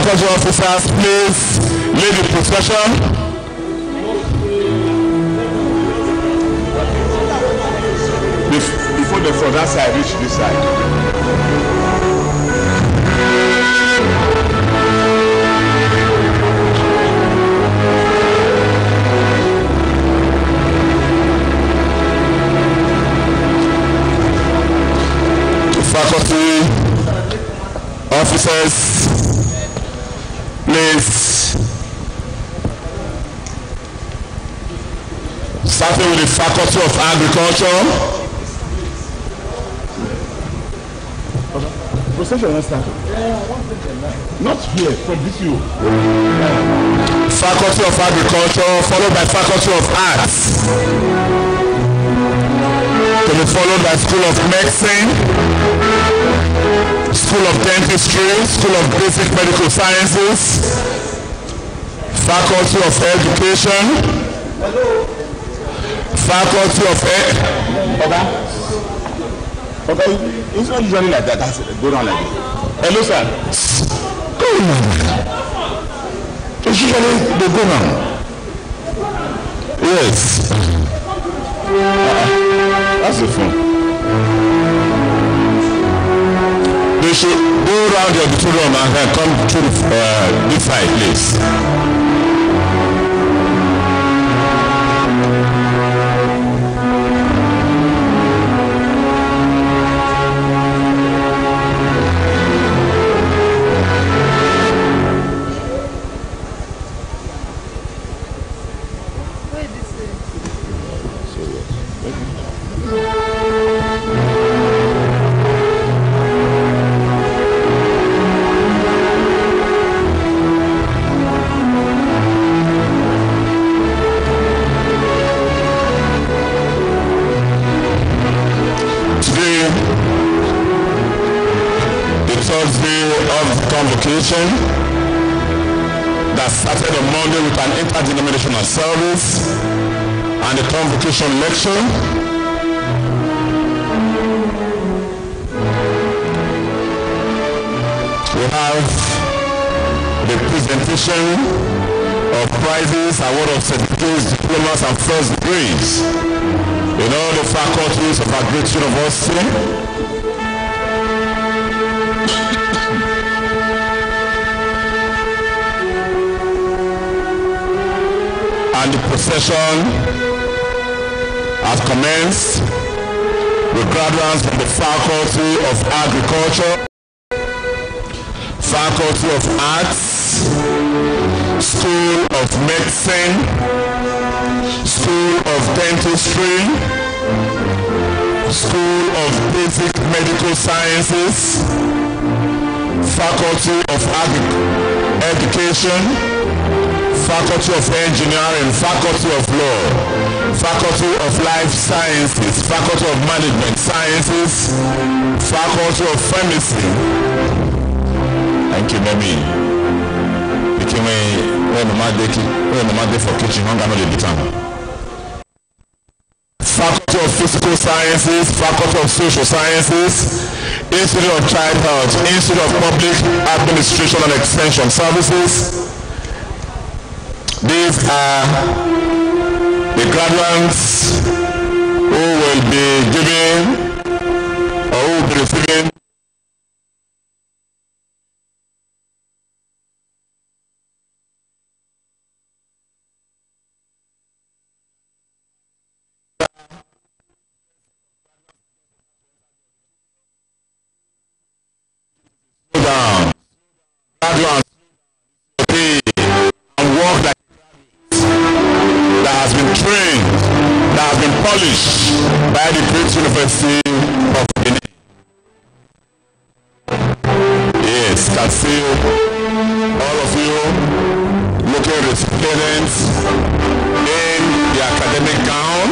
faculty officers, please lead the procession. Before the from that side reach this side. Faculty officers, please. Starting with the Faculty of Agriculture. Procession not started. Not here, from this view. Faculty of Agriculture, followed by Faculty of Arts. To be followed by School of Medicine, School of Dentistry, School of Basic Medical Sciences, Faculty of Education, Faculty of Okay, it's not usually like that. That's go down like this. Hello, sir. Go on. It's usually they go down. Yes. That's the phone. They should go around the auditorium and then come to this side, please. Convocation that started on Monday with an interdenominational service and a convocation lecture. We have the presentation of prizes, award of certificates, diplomas, and first degrees in all the faculties of our great university. And the procession has commenced with graduates from the Faculty of Agriculture, Faculty of Arts, School of Medicine, School of Dentistry, School of Basic Medical Sciences, Faculty of Education, Faculty of Engineering, Faculty of Law, Faculty of Life Sciences, Faculty of Management Sciences, Faculty of Pharmacy. Thank you, Mommy. When the Monday for kitchen, I'm going to the Faculty of Physical Sciences, Faculty of Social Sciences, Institute of Child Health, Institute of Public Administration and Extension Services. These are the graduates who will be giving or who will be receiving down. Graduates trained, that has been polished by the great University of Benin. Yes, can see all of you looking resplendent in the academic gown.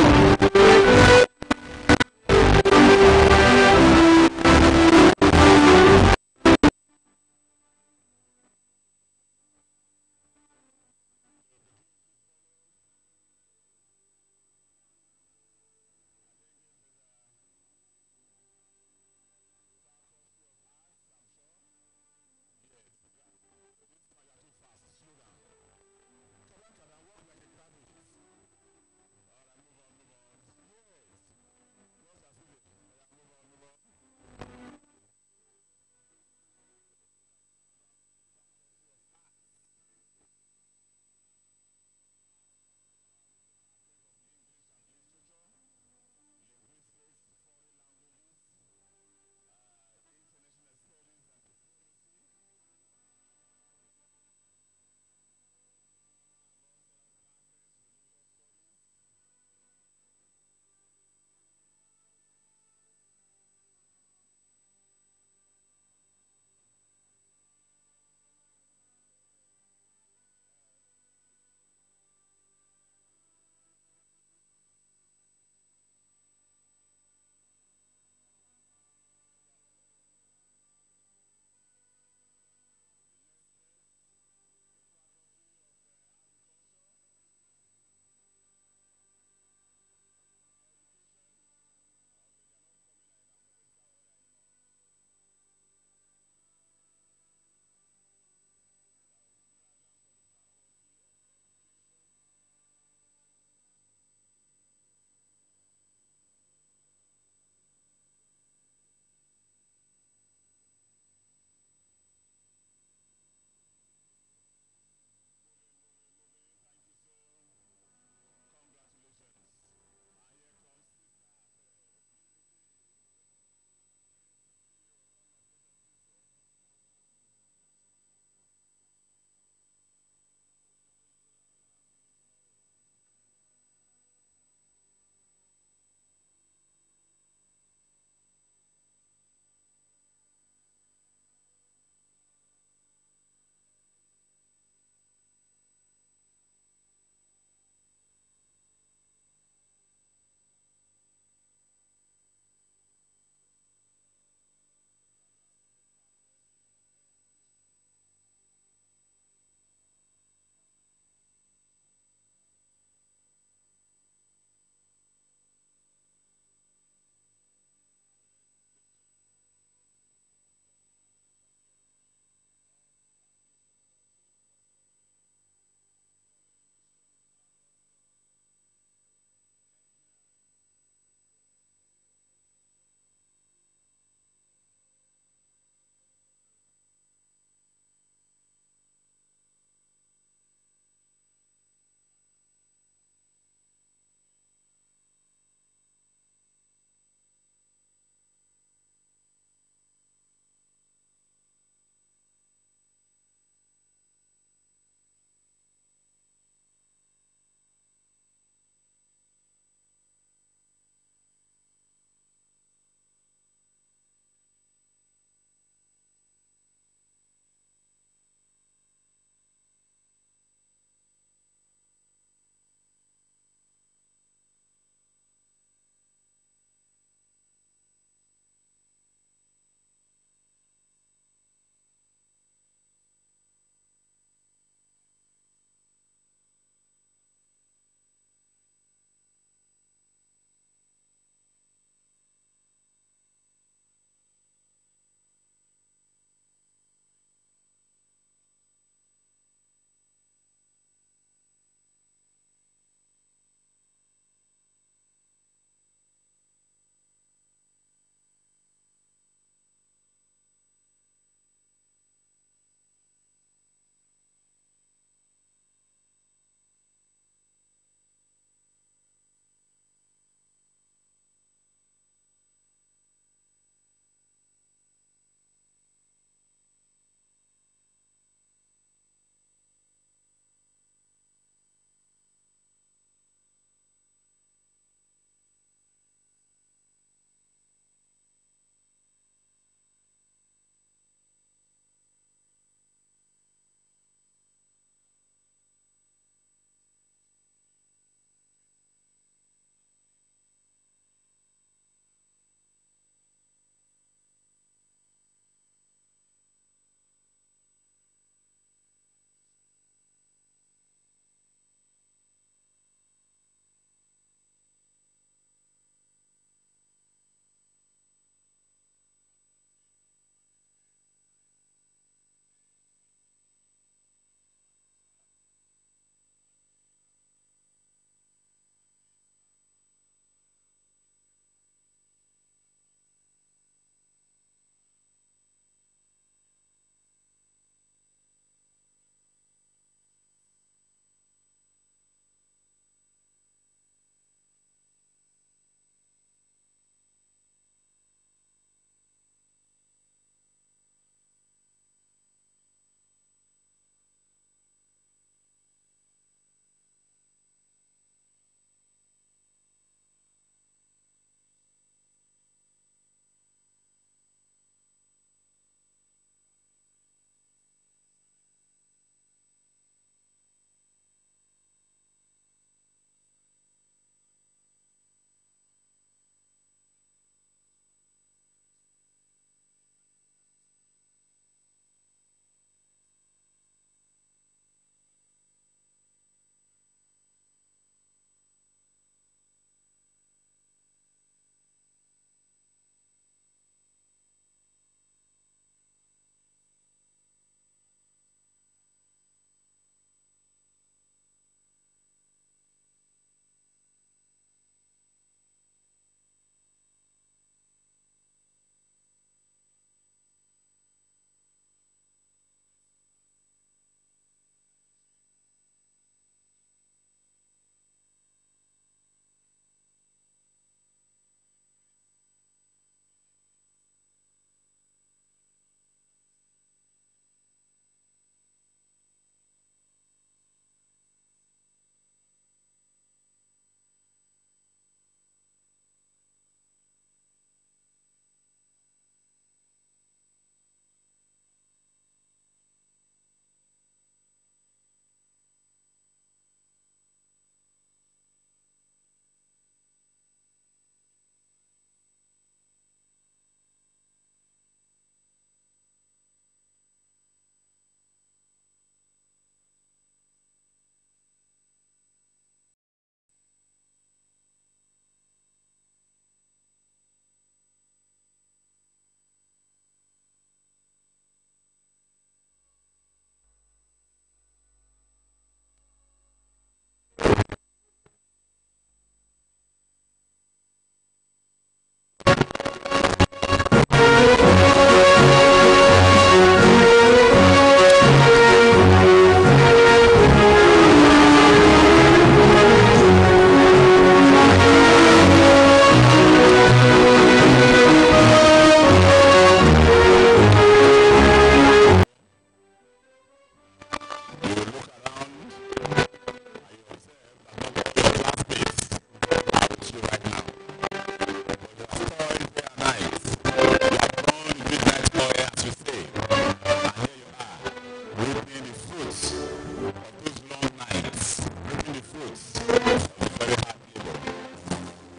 Very hard labor.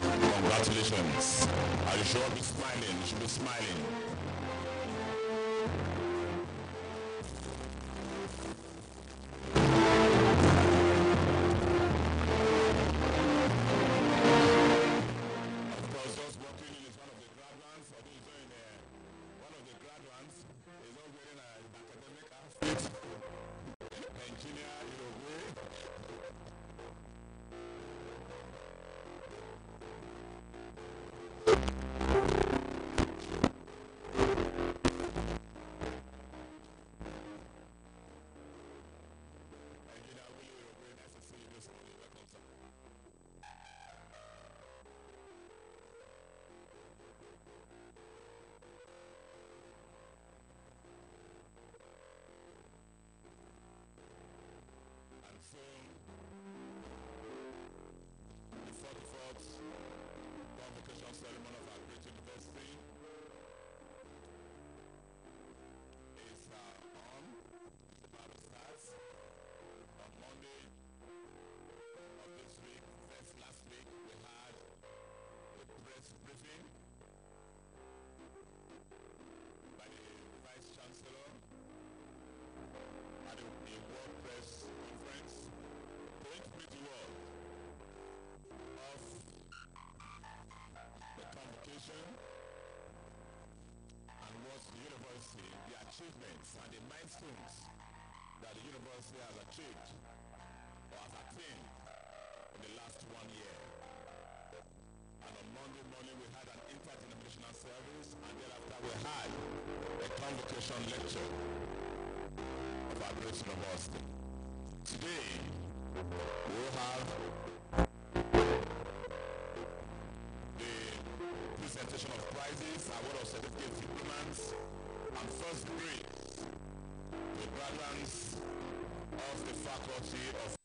Congratulations. And you should all be smiling. You should be smiling. Of course, just walking in is one of the graduates. Or those doing one of the graduates is not wearing an academic outfit. Engineer in a way. The 44th Convocation Ceremony of our great university is on. It's about to start on Monday of this week. Last week we had a press briefing by the Vice Chancellor at a World Press Conference to intimate the world of the convocation and what the university, the achievements and the milestones that the university has achieved or has attained in the last 1 year. And on Monday morning we had an interdenominational service, and thereafter we had a convocation lecture of our great university. Today we will have the presentation of prizes, award of certificate diplomas, and first grades to graduates of the Faculty of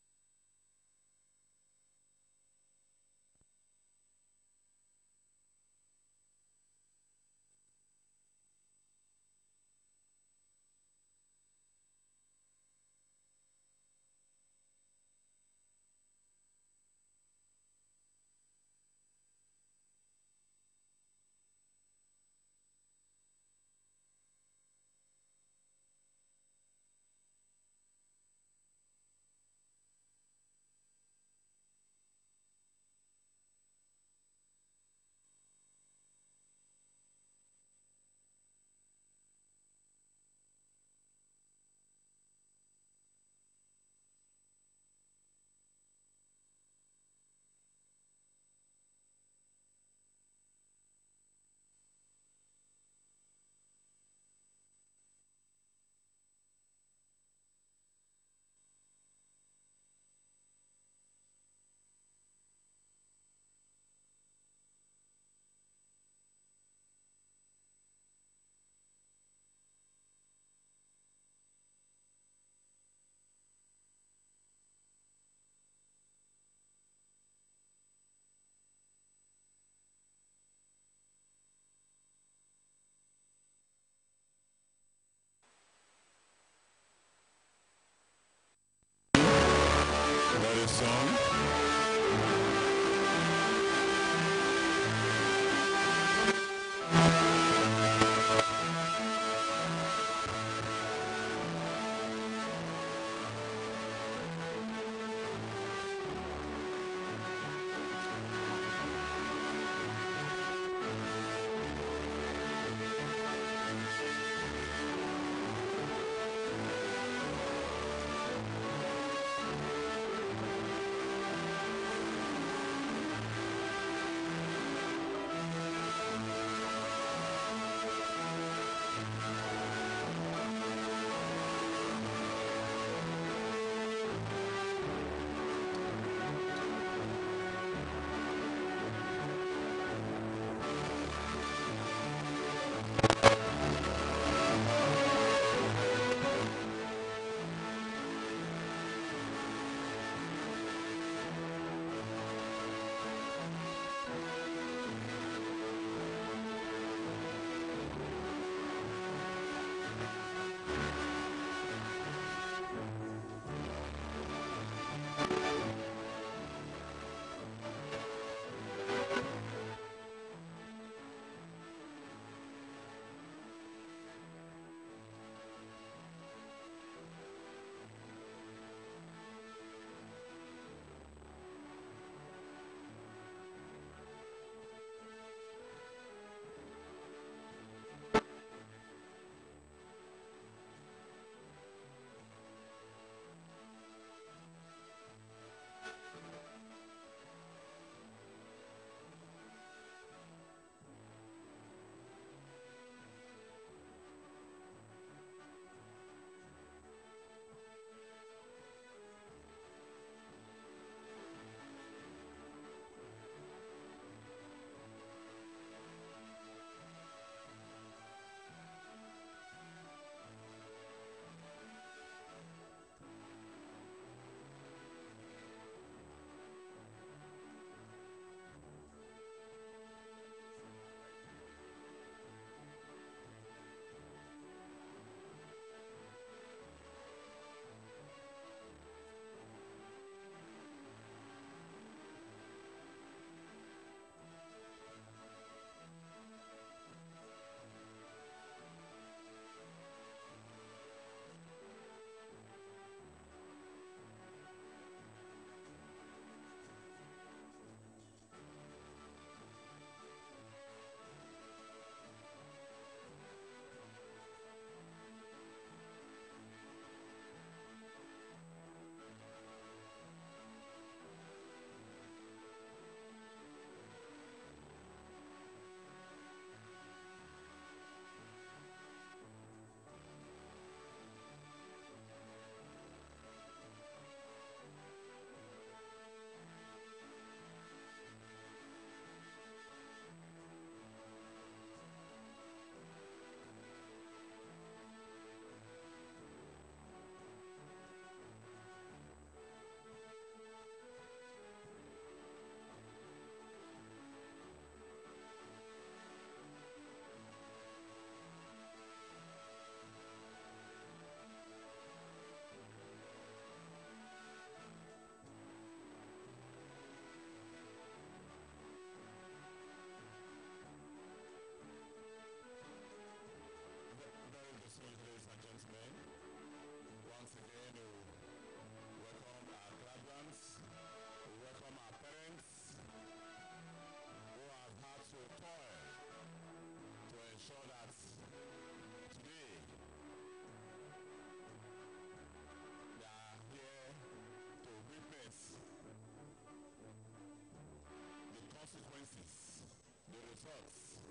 results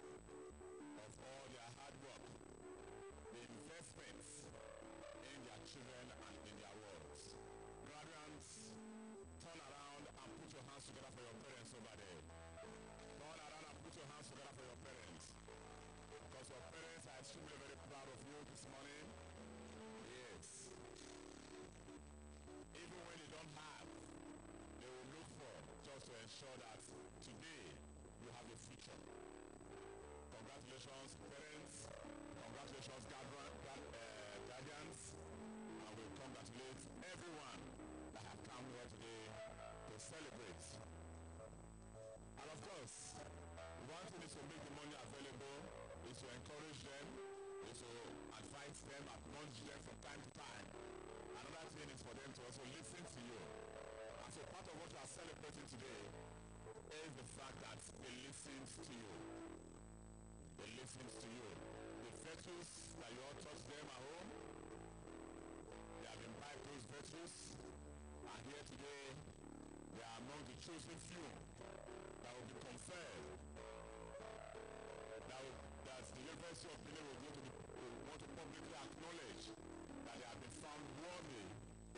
of all their hard work, the investments in their children and in their worlds. Graduates, turn around and put your hands together for your parents over there. Turn around and put your hands together for your parents. Because your parents are extremely very proud of you this morning. Yes. Even when they don't have, they will look for just to ensure that today you have a future. Congratulations, parents. Congratulations, guardians. And we congratulate everyone that have come here today to celebrate. And of course, one thing is to make the money available, is to encourage them, is to advise them, admonish them from time to time. Another thing is for them to also listen to you. And so part of what you are celebrating today is the fact that they listen to you. They listen to you. The virtues that you all taught them at home, they have imbibed those virtues, and here today, they are among the chosen few that will be conferred, that the University of Benin will want to publicly acknowledge that they have been found worthy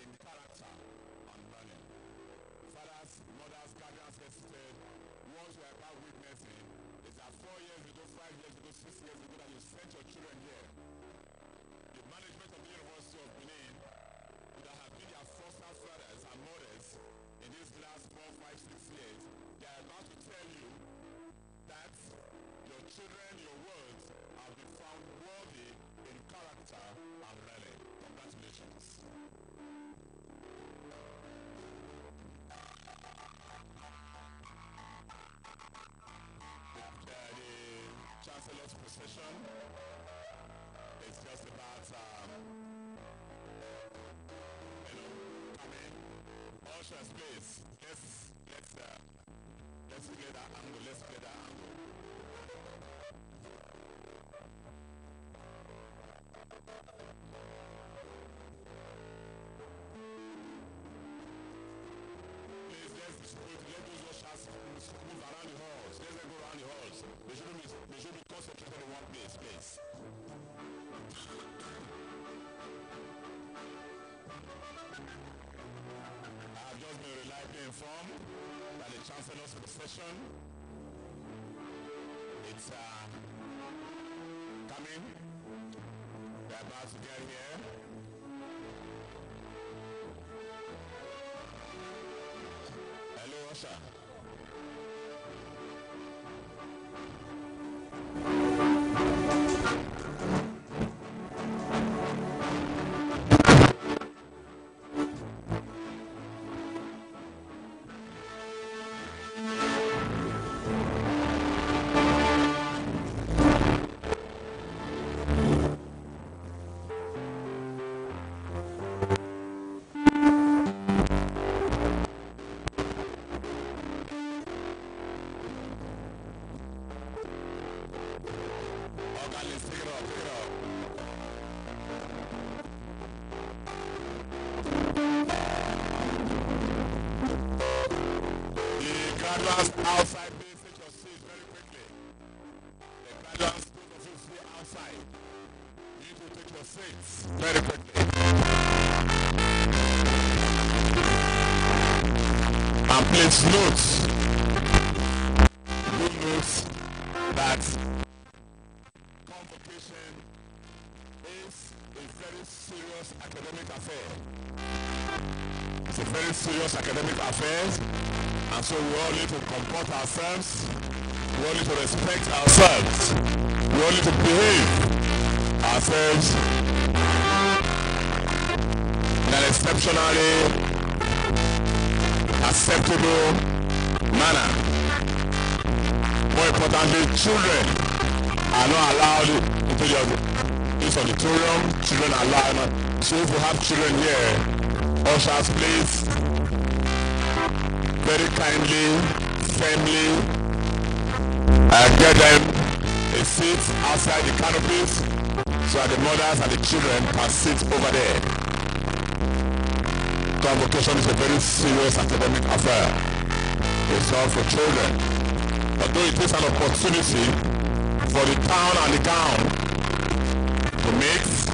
in character and learning. Fathers, mothers, guardians hesitated. Once you are about witnessing, it's that 4 years ago, 5 years ago, 6 years ago that you sent your children here. The management of the University of Benin that have been their foster fathers and mothers in these last 4, 5, 6 years, they are about to tell you that your children, your words, have been found worthy in character and learning. Congratulations. The Chancellor's procession is just about coming. Ushers, please. Let's clear that angle. Let's clear that angle. Please, let those ushers move around the halls. Let them go around the halls. They should be concentrated in one place, please. I have just been reliably informed that the Chancellor's procession it's coming. They're about to get here. Hello, Usher. Outside, please take your seats very quickly. The graduates, those of you see outside, you need to take your seats very quickly. And please note, good note that convocation is a very serious academic affair. It's a very serious academic affair. And so we all need to comport ourselves, we all need to respect ourselves, we all need to behave ourselves in an exceptionally acceptable manner. More importantly, children are not allowed into this auditorium. Children are allowed. So if you have children here, ushers, please, very kindly, firmly, get them a seat outside the canopies so that the mothers and the children can sit over there. Convocation is a very serious academic affair. It's all for children. Although it is an opportunity for the town and the gown to mix,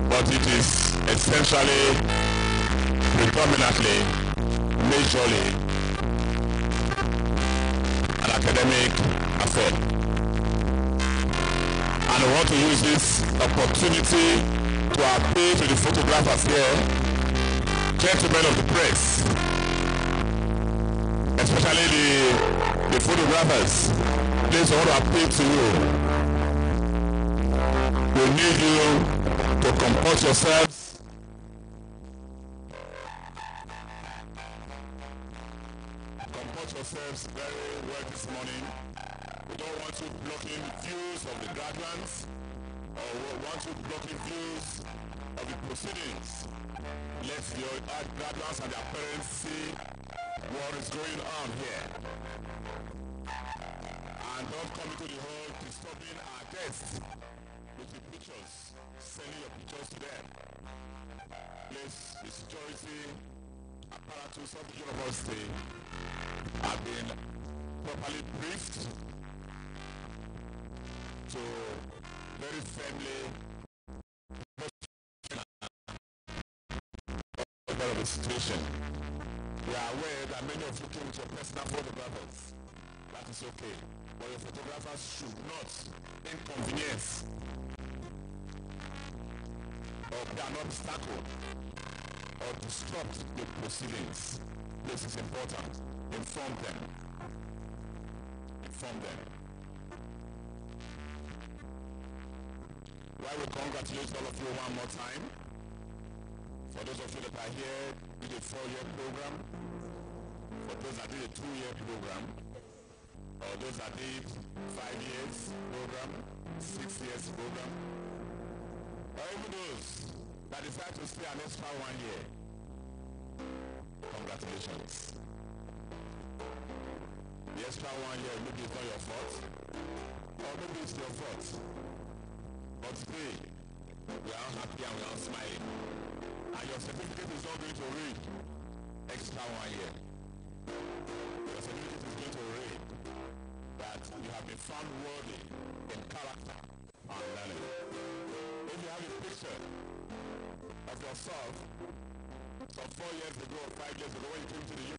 but it is essentially, predominantly, majorly an academic affair. And I want to use this opportunity to appeal to the photographers here, gentlemen of the press, especially the photographers. Please, I want to appeal to you. We need you to comport yourselves. Comport yourselves very well this morning. We don't want you blocking views of the graduates, or we want you blocking views of the proceedings. Let the graduates and their parents see what is going on here. And don't come into the hall disturbing our guests with the pictures, sending your pictures to them. Please, the security apparatus of the university have been properly briefed to very firmly of the situation. We are aware that many of you came with your personal photographers. That is okay. But your photographers should not inconvenience or be an obstacle or disrupt the proceedings. This is important. Inform them. Inform them. Well, we congratulate all of you one more time. For those of you that are here, did a 4-year program. For those that did a 2-year program. Or those that did 5 years program, 6 years program. Or even those that decide to stay an extra 1 year. Congratulations. The extra 1 year, maybe it's not your fault. Or maybe it's your fault. But today, we are happy and we are smiling. And your certificate is not going to read extra 1 year. Your certificate is going to read that you have been found worthy in character and learning. If you have a picture of yourself from 4 years ago or 5 years ago when you came to the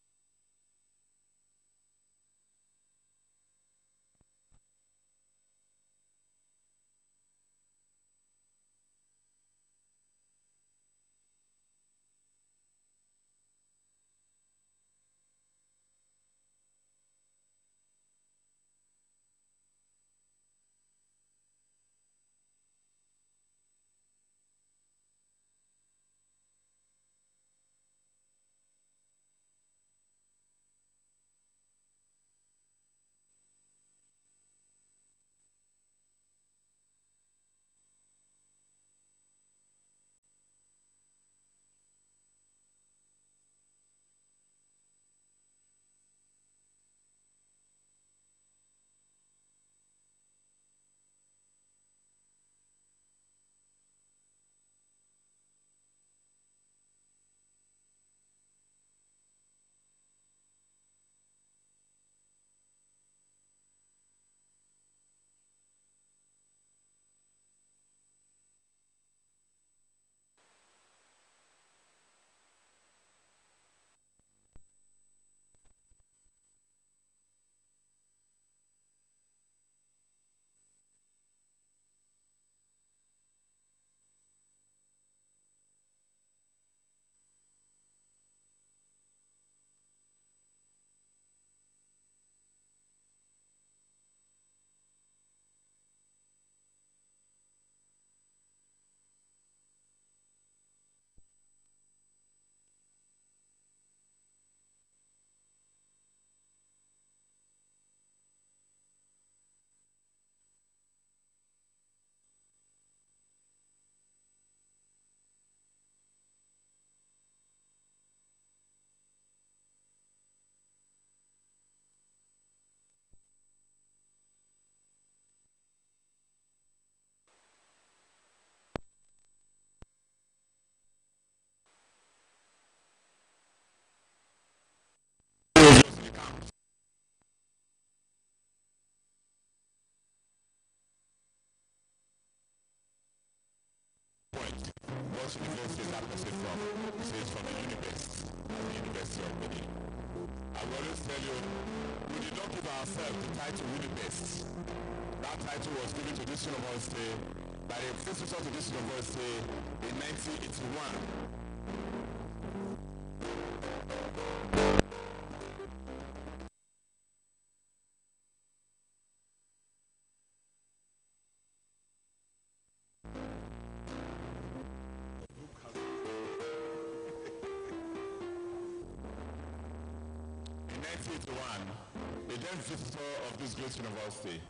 that person from? He says from the University of Benin. I will always tell you, we did not give ourselves the title Unibest. That title was given to this university by the predecessor to this university in 1981. The then visitor of this great university,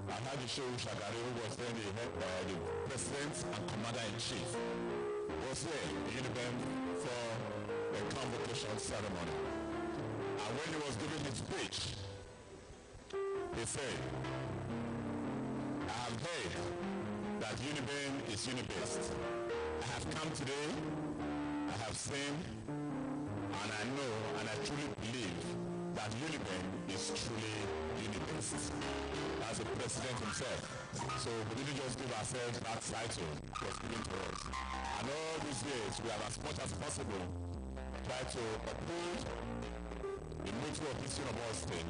Alhaji Shehu Shagari, who was then the president and commander-in-chief, was here in Uniben for a convocation ceremony. And when he was giving his speech, he said, I have heard that Uniben is Unibest. I have come today, I have seen, and I know and I truly believe that Uniben is truly Unibest. As the president himself. So we didn't just give ourselves that title, it was given to us. And all these years we have as much as possible tried to uphold the motto of this university,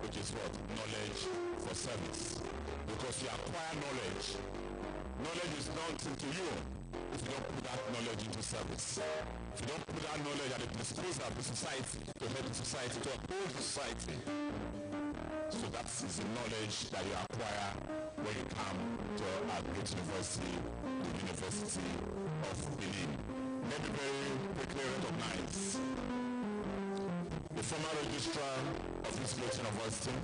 which is what? Knowledge for service. Because you acquire knowledge. Knowledge is nothing to you if you don't put that knowledge into service. If you don't put that knowledge at the disposal of the society, to help the society, to uphold the society. So that is the knowledge that you acquire when you come to our great university, the University of Benin. Let me very quickly recognize the former registrar of this great university,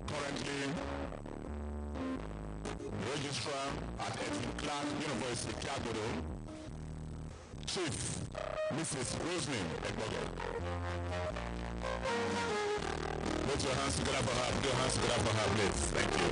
currently registrar at Edwin Clark University, Kiagodo, Chief Mrs. Rosemary Ekbogo. Put your hands together for her. Put your hands together for her, please. Thank you.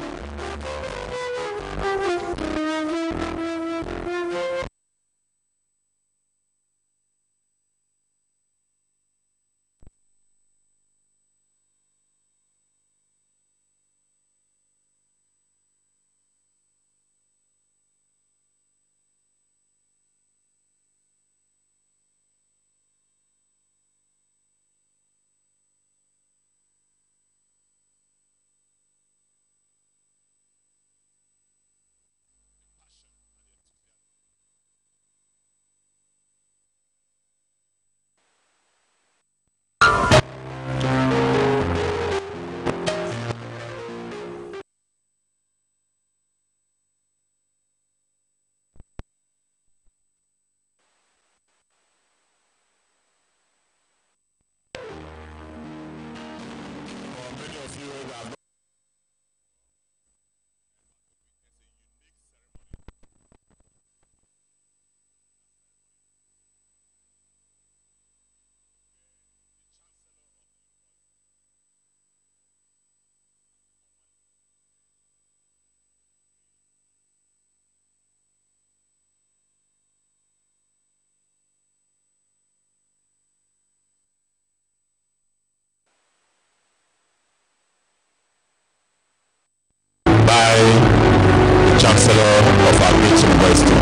Chancellor of our great university.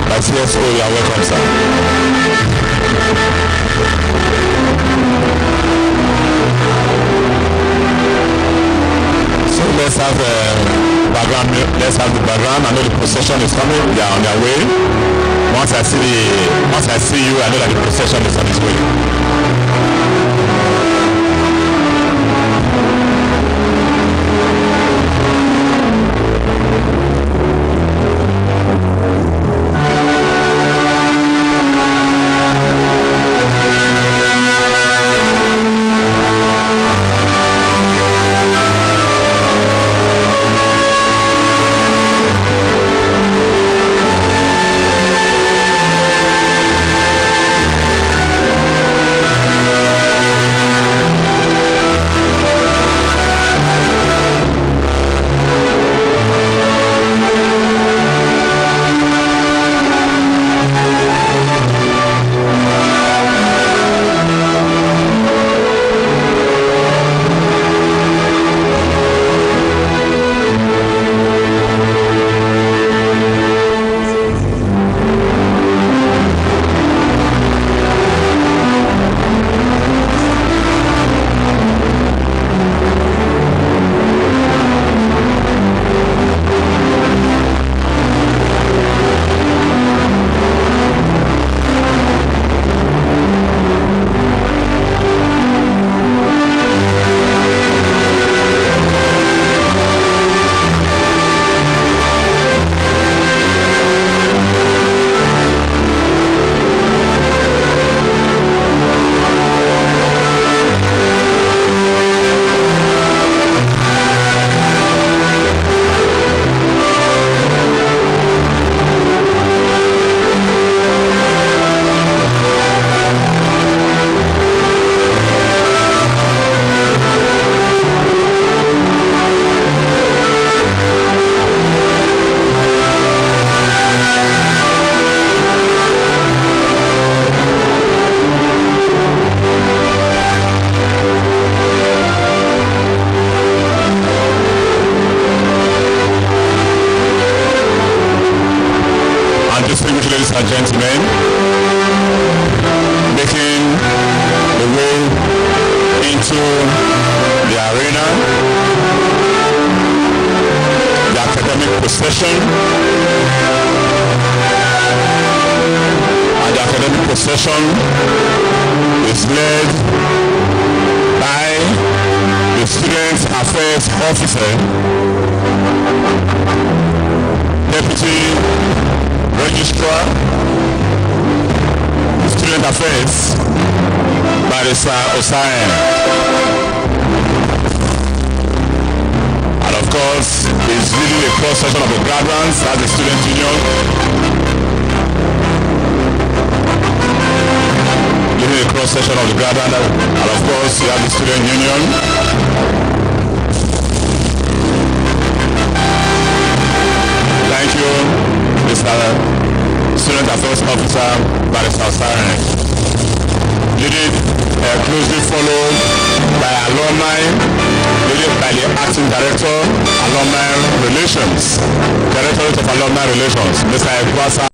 That's yes, you are welcome, sir. So let's have the background. Let's have the background. I know the procession is coming. They are on their way. Once I see you, I know that the procession is on its way. men making the way into the arena. The academic procession. And the academic procession is led by the Student Affairs Officer, Deputy Registrar, Student Affairs, Barrister Osaen. And of course, is leading a cross-section of the graduates as the Student Union. Leading a cross-section of the graduates, and of course, you have the Student Union. Thank you, Mr. Student Affairs Officer, Barrister Osaen. Leading closely followed by alumni, leading by the Acting Director, Alumni Relations, Directorate of Alumni Relations, Mr. Ekwasa.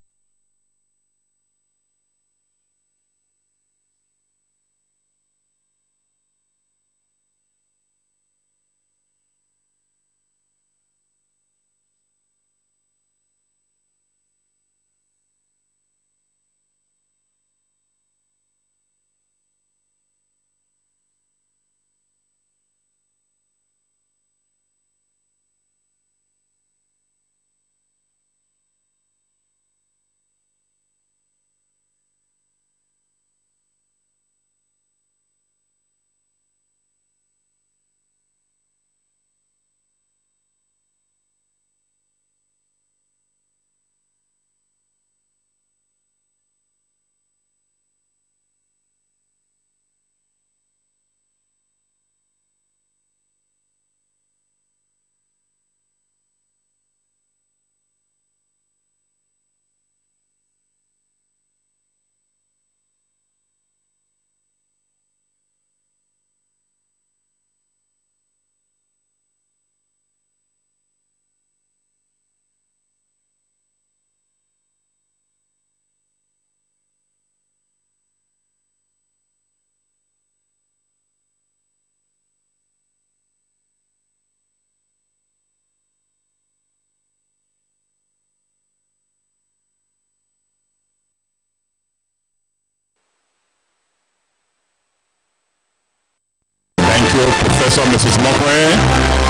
Professor Mrs. Mokwe,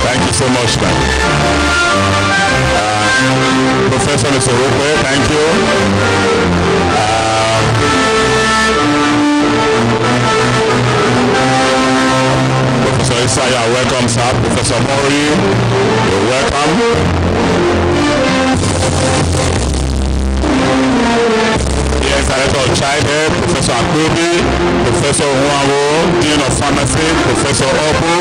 thank you so much, man. Professor Mr. Rokwe, thank you. Professor Isaiah, welcome, sir. Professor Mori, you're welcome. Yes, Director of Child Health, Professor Akwebi, Professor Nwawo, Dean of Pharmacy, Professor Obu,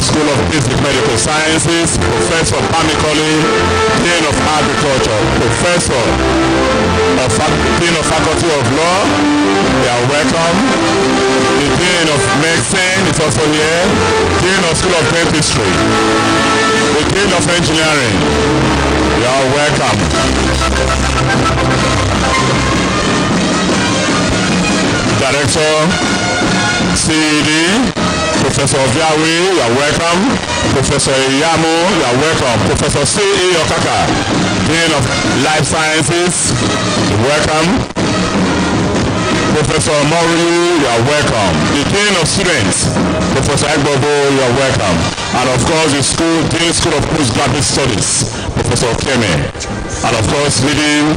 School of Basic Medical Sciences, Professor Pamikoli, Dean of Agriculture, Professor of Dean of Faculty of Law, they are welcome. The Dean of Medicine is also here, Dean of School of Dentistry, the Dean of Engineering, you are welcome. Director, CED, Professor Obiawi, you are welcome. Professor Iyamo, you are welcome. Professor C.E. Okaka, Dean of Life Sciences, you are welcome. Professor Mori, you are welcome. The Dean of Students, Professor Egbobo, you are welcome. And of course, the Dean School of Postgraduate Studies, Professor Keme. And of course, leading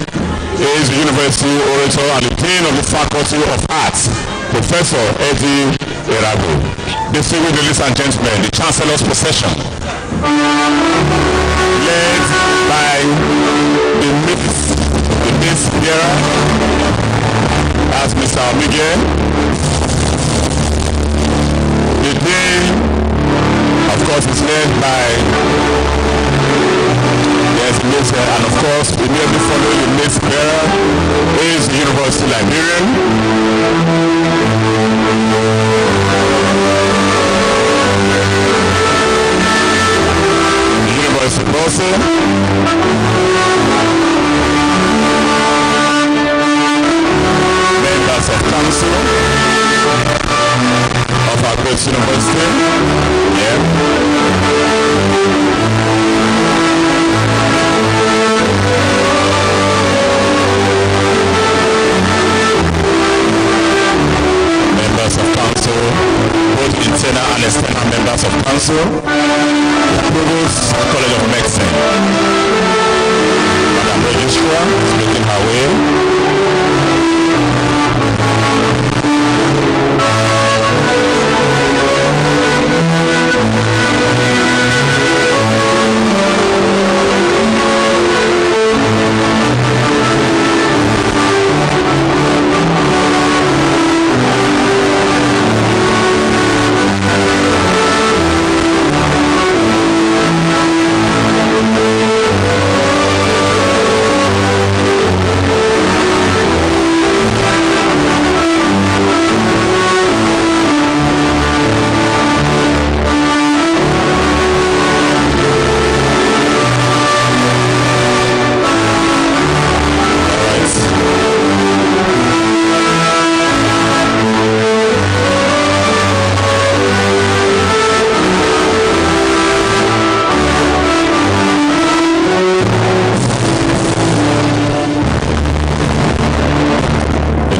is the University Orator and the Dean of the Faculty of Arts, Professor Eddie Erago. Distinguished ladies and gentlemen, the Chancellor's procession, led by the Miss bearer, as Mr. Miguel. The Dean, of course, is led by and of course, immediately following the next bearer is the University Librarian. The University Bursar. Grace University. Yeah. Members of council, both internal and external members of council, the Provost College of Medicine, Madam Registrar is making her way.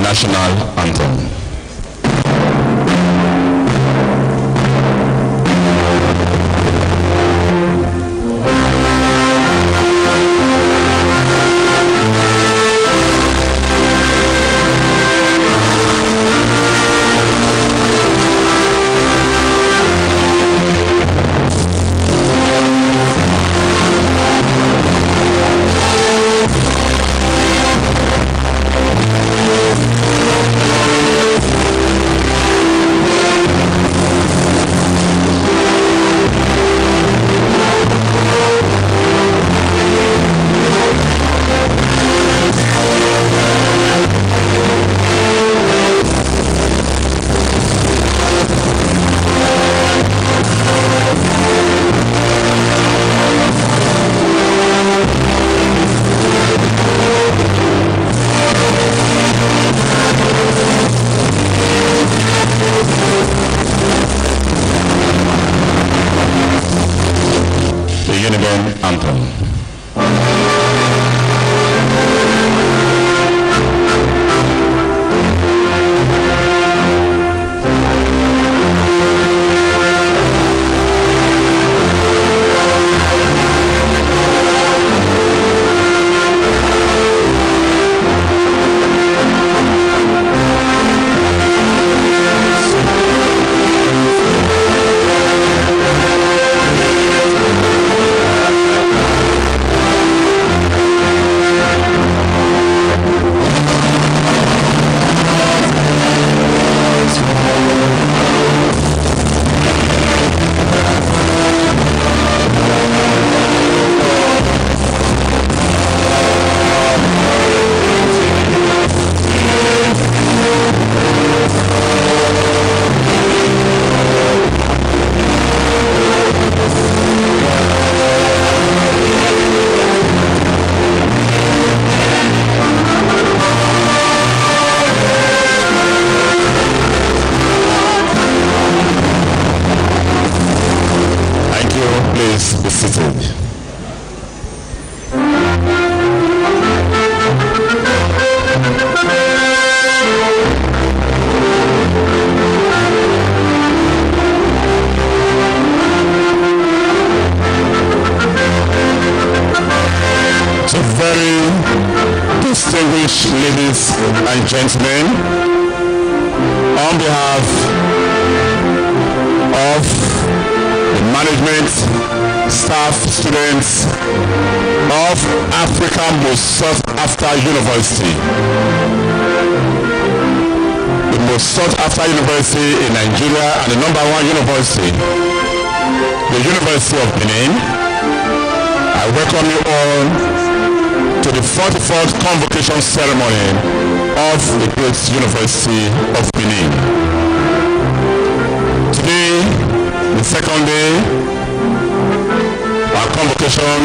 National anthem. Anthem. Please be seated. So very distinguished ladies and gentlemen, on behalf of the management, staff, students of Africa's most sought after university, the most sought after university in Nigeria and the #1 university, the University of Benin, I welcome you all to the 44th Convocation Ceremony of the Great University of Benin. Today, the second day, our convocation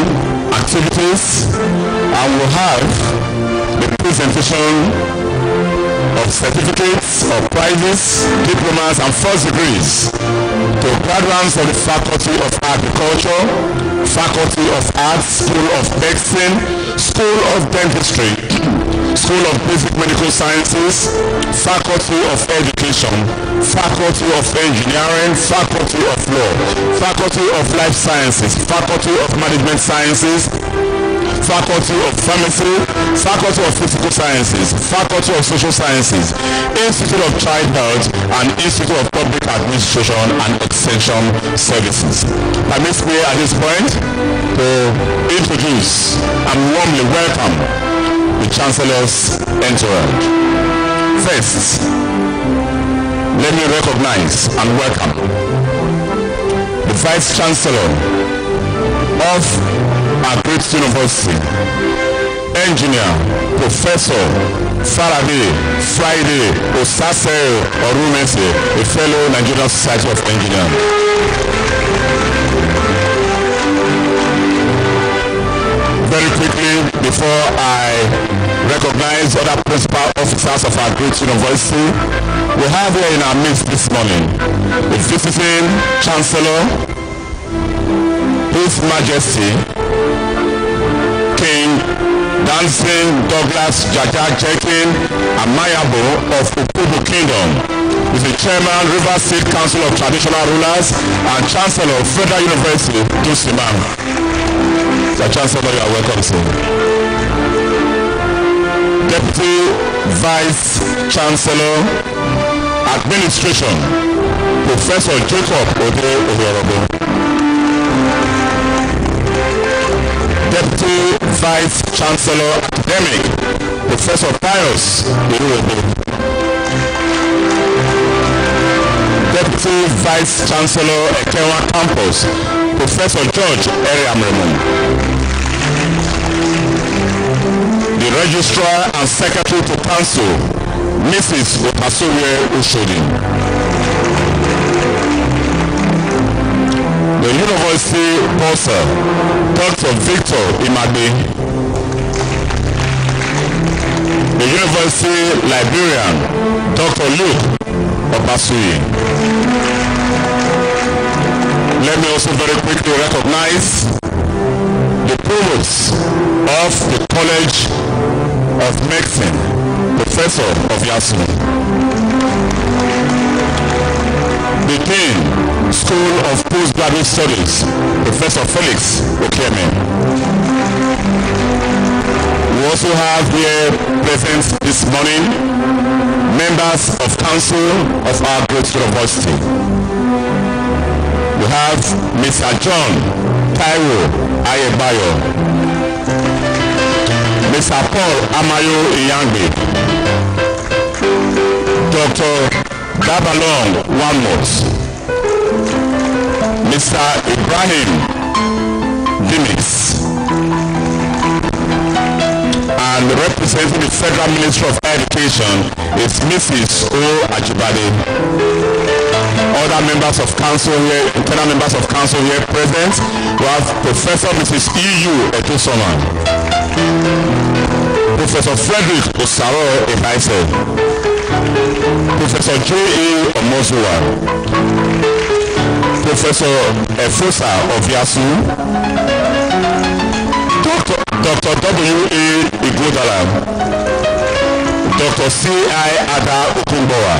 activities, and we'll have the presentation of certificates or prizes, diplomas, and first degrees to graduates of the Faculty of Agriculture, Faculty of Arts, School of Medicine, School of Dentistry, School of Basic Medical Sciences, Faculty of Education, Faculty of Engineering, Faculty of Law, Faculty of Life Sciences, Faculty of Management Sciences, Faculty of Pharmacy, Faculty of Physical Sciences, Faculty of Social Sciences, Institute of Child Health, and Institute of Public Administration and Extension Services. Permit me at this point to introduce and warmly welcome the Chancellor's entourage. First, let me recognize and welcome the Vice Chancellor of our great university, Engineer Professor Faraday Friday Osaseo Orumese, a fellow Nigerian Society of Engineers. Very quickly, before I recognize other principal officers of our great university, we have here in our midst this morning the visiting Chancellor, His Majesty King Dancing Douglas Jaja Jekin Amayabo of Okubu Kingdom. Is the Chairman, River State Council of Traditional Rulers and Chancellor of Federal University, Dusimam. Sir Chancellor, you are welcome, sir. Deputy Vice Chancellor, Administration, Professor Jacob Ode Oyorobo. Deputy Vice Chancellor Academic, Professor Pius Iruobo. Deputy Vice Chancellor Ekewa Campus, Professor George Eriamremo. The Registrar and Secretary to Council, Mrs. Opasowe Ushodi. The University Bursar, Dr. Victor Imade. The University Librarian, Dr. Luke Obasui. Let me also very quickly recognize the Provost of the College of Medicine, Professor of Yasu. The Dean, School of Postgraduate Studies, Professor Felix Okeme. We also have here present this morning members of Council of our great university. We have Mr. John Taiwo Ayebayo, Mr. Paul Amayo Iyangbe, Dr. Dabalong Wanmot, Mr. Ibrahim Dimis, and representing the Federal Ministry of Education is Mrs. O. Ajibade. Other members of council here, internal members of council here present, we have Professor Mrs. E.U. Etosoman, Professor Frederick Osaro Ebaise, Professor J.A. Omozuwa, Professor Efosa of Yasu, Dr. W.A. Igodala, Dr. C.I. Ada Okunbowa,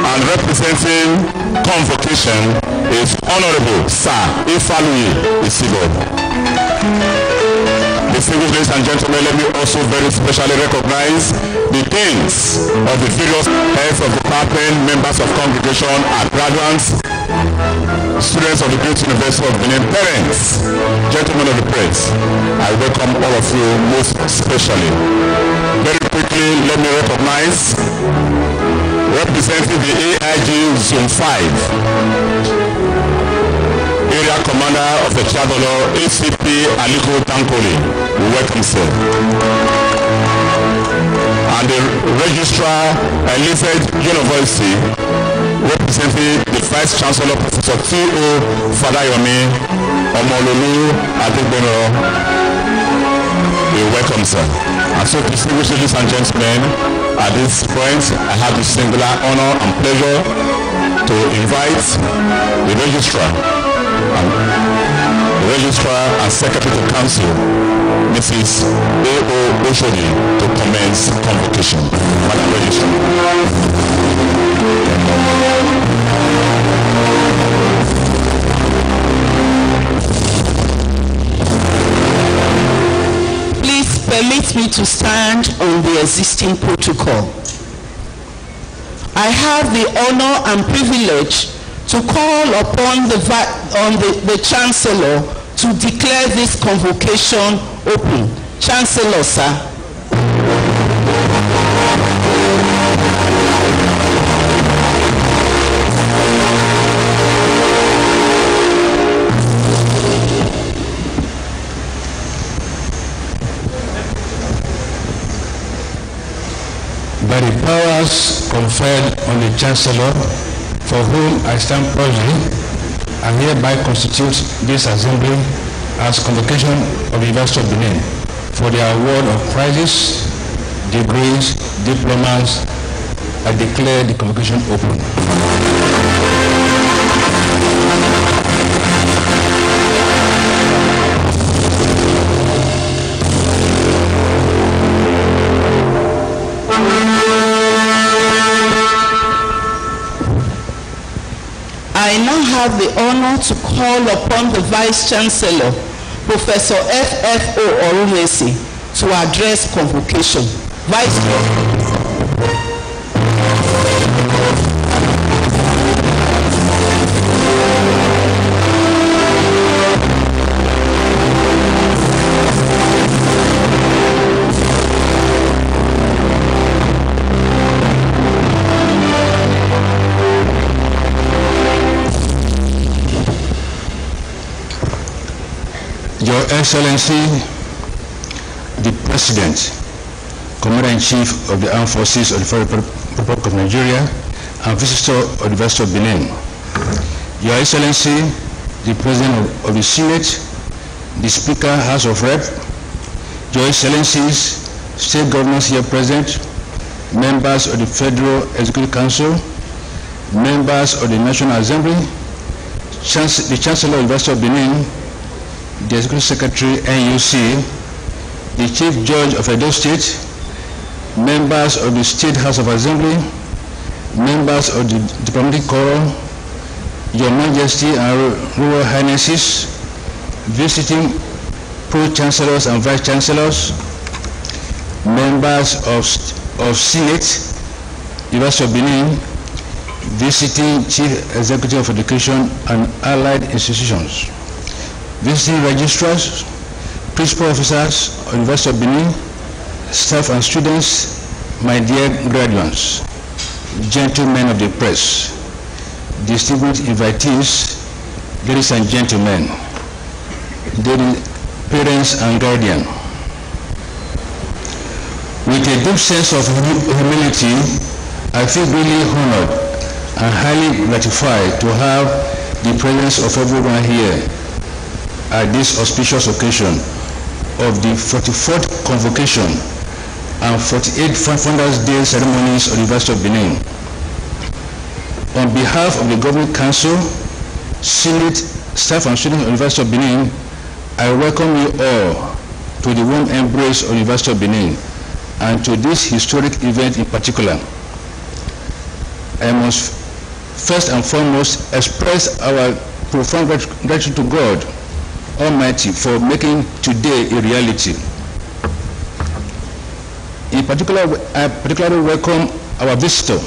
and representing Convocation is Honorable Sir Ifaluyi Isibo. Distinguished ladies and gentlemen, let me also very specially recognize the deans of the various heads of department, members of congregation, and graduates, students of the Great University of Benin, parents, gentlemen of the press. I welcome all of you most especially. Very quickly, let me recognize representing the AIG Zone 5, Area Commander of the Chadolo, ACP Aliko Tankoli, we welcome sir. And the Registrar, Elizabeth University, representing the Vice Chancellor, Professor T.O. Fadayomi Omololu Adegbeno, we welcome sir. And so, distinguished ladies and gentlemen, At this point, I have the singular honor and pleasure to invite the registrar and secretary to council, Mrs. A.O. Oshodi, to commence convocation. Madam Registrar. Please permit me to stand on the existing protocol. I have the honor and privilege to call upon the Chancellor to declare this convocation open. Chancellor, sir. By the powers conferred on the Chancellor, for whom I stand proudly, I hereby constitute this assembly as convocation of the University of Benin for the award of prizes, degrees, diplomas. I declare the convocation open. I now have the honor to call upon the Vice Chancellor, Professor F.F.O. Orumesi, to address convocation. Vice Chancellor. Your Excellency, the President, Commander-in-Chief of the Armed Forces of the Federal Republic of Nigeria, and Visitor of the University of Benin. Your Excellency, the President of the Senate, the Speaker, House of Rep, Your Excellencies, State Governors here present, members of the Federal Executive Council, members of the National Assembly, the Chancellor of the University of Benin, the Executive Secretary, NUC, the Chief Judge of Edo State, members of the State House of Assembly, members of the Diplomatic Corps, Your Majesty and Royal Highnesses, visiting Pro-Chancellors and Vice-Chancellors, members of Senate, University of Benin, visiting Chief Executive of Education and allied institutions, visiting registrars, principal officers of the University of Benin, staff and students, my dear graduates, gentlemen of the press, distinguished invitees, ladies and gentlemen, parents and guardians. With a deep sense of humility, I feel really honored and highly gratified to have the presence of everyone here at this auspicious occasion of the 44th convocation and 48th Founders' Day ceremonies of the University of Benin. On behalf of the Governing Council, Senate, staff and students of the University of Benin, I welcome you all to the warm embrace of the University of Benin and to this historic event in particular. I must first and foremost express our profound gratitude to God Almighty for making today a reality. In particular, I particularly welcome our visitor,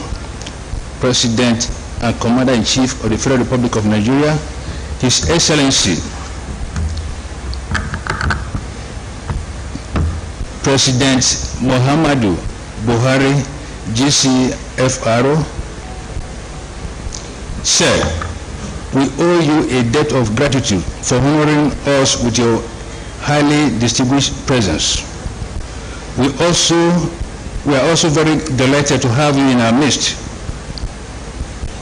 President and Commander-in-Chief of the Federal Republic of Nigeria, His Excellency, President Muhammadu Buhari, GCFR. Sir, we owe you a debt of gratitude for honoring us with your highly distinguished presence. We are also very delighted to have you in our midst.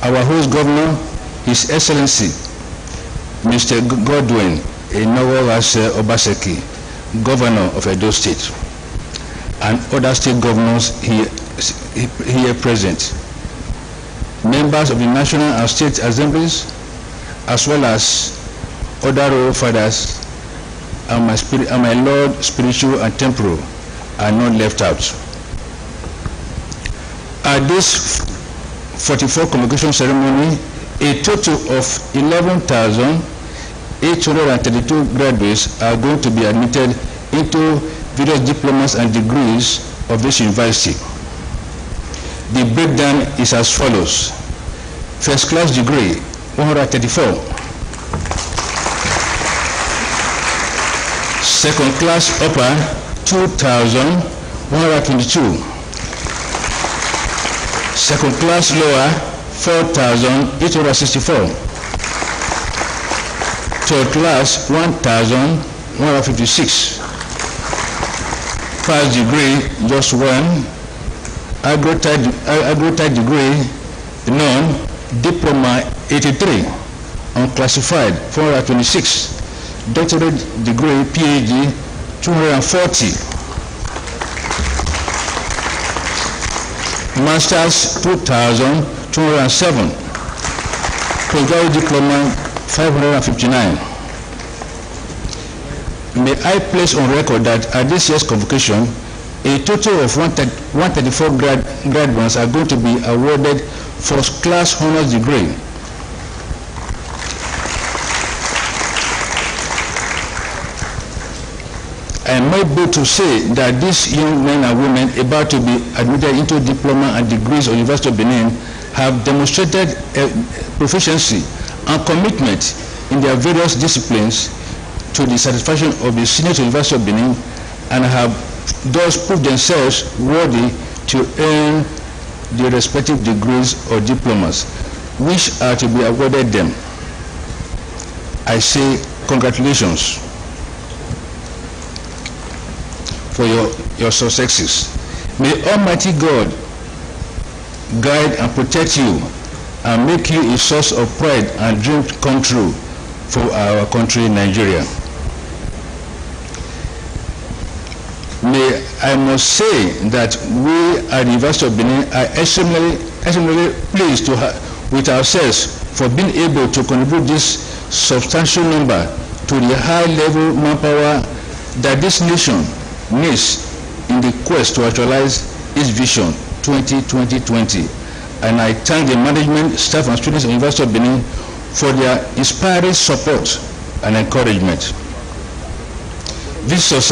Our host governor, His Excellency, Mr. Godwin Enowolase Obaseki, Governor of Edo State, and other state governors here here present, members of the National and State Assemblies, as well as other royal fathers, and my Lord spiritual and temporal are not left out. At this 44 Convocation Ceremony, a total of 11,832 graduates are going to be admitted into various diplomas and degrees of this university. The breakdown is as follows. First class degree, 134. Second class upper, 2,122. Second class lower, 4,864. Third class, 1,156. First degree, just one. Agro-type degree, none. Diploma, 83. Unclassified, 426. Doctorate degree, PhD, 240. Masters, 2,207. Postgraduate diploma, 559. May I place on record that at this year's convocation, a total of 134 graduates are going to be awarded first class honors degree. I am able to say that these young men and women about to be admitted into diploma and degrees of the University of Benin have demonstrated proficiency and commitment in their various disciplines to the satisfaction of the Senate University of Benin, and have thus proved themselves worthy to earn the respective degrees or diplomas which are to be awarded them. I say congratulations for your successes. May Almighty God guide and protect you and make you a source of pride and dream come true for our country, Nigeria. I must say that we at the University of Benin are extremely pleased with ourselves for being able to contribute this substantial number to the high level manpower that this nation needs in the quest to actualize its vision 2020. And I thank the management, staff and students of the University of Benin for their inspiring support and encouragement. Vice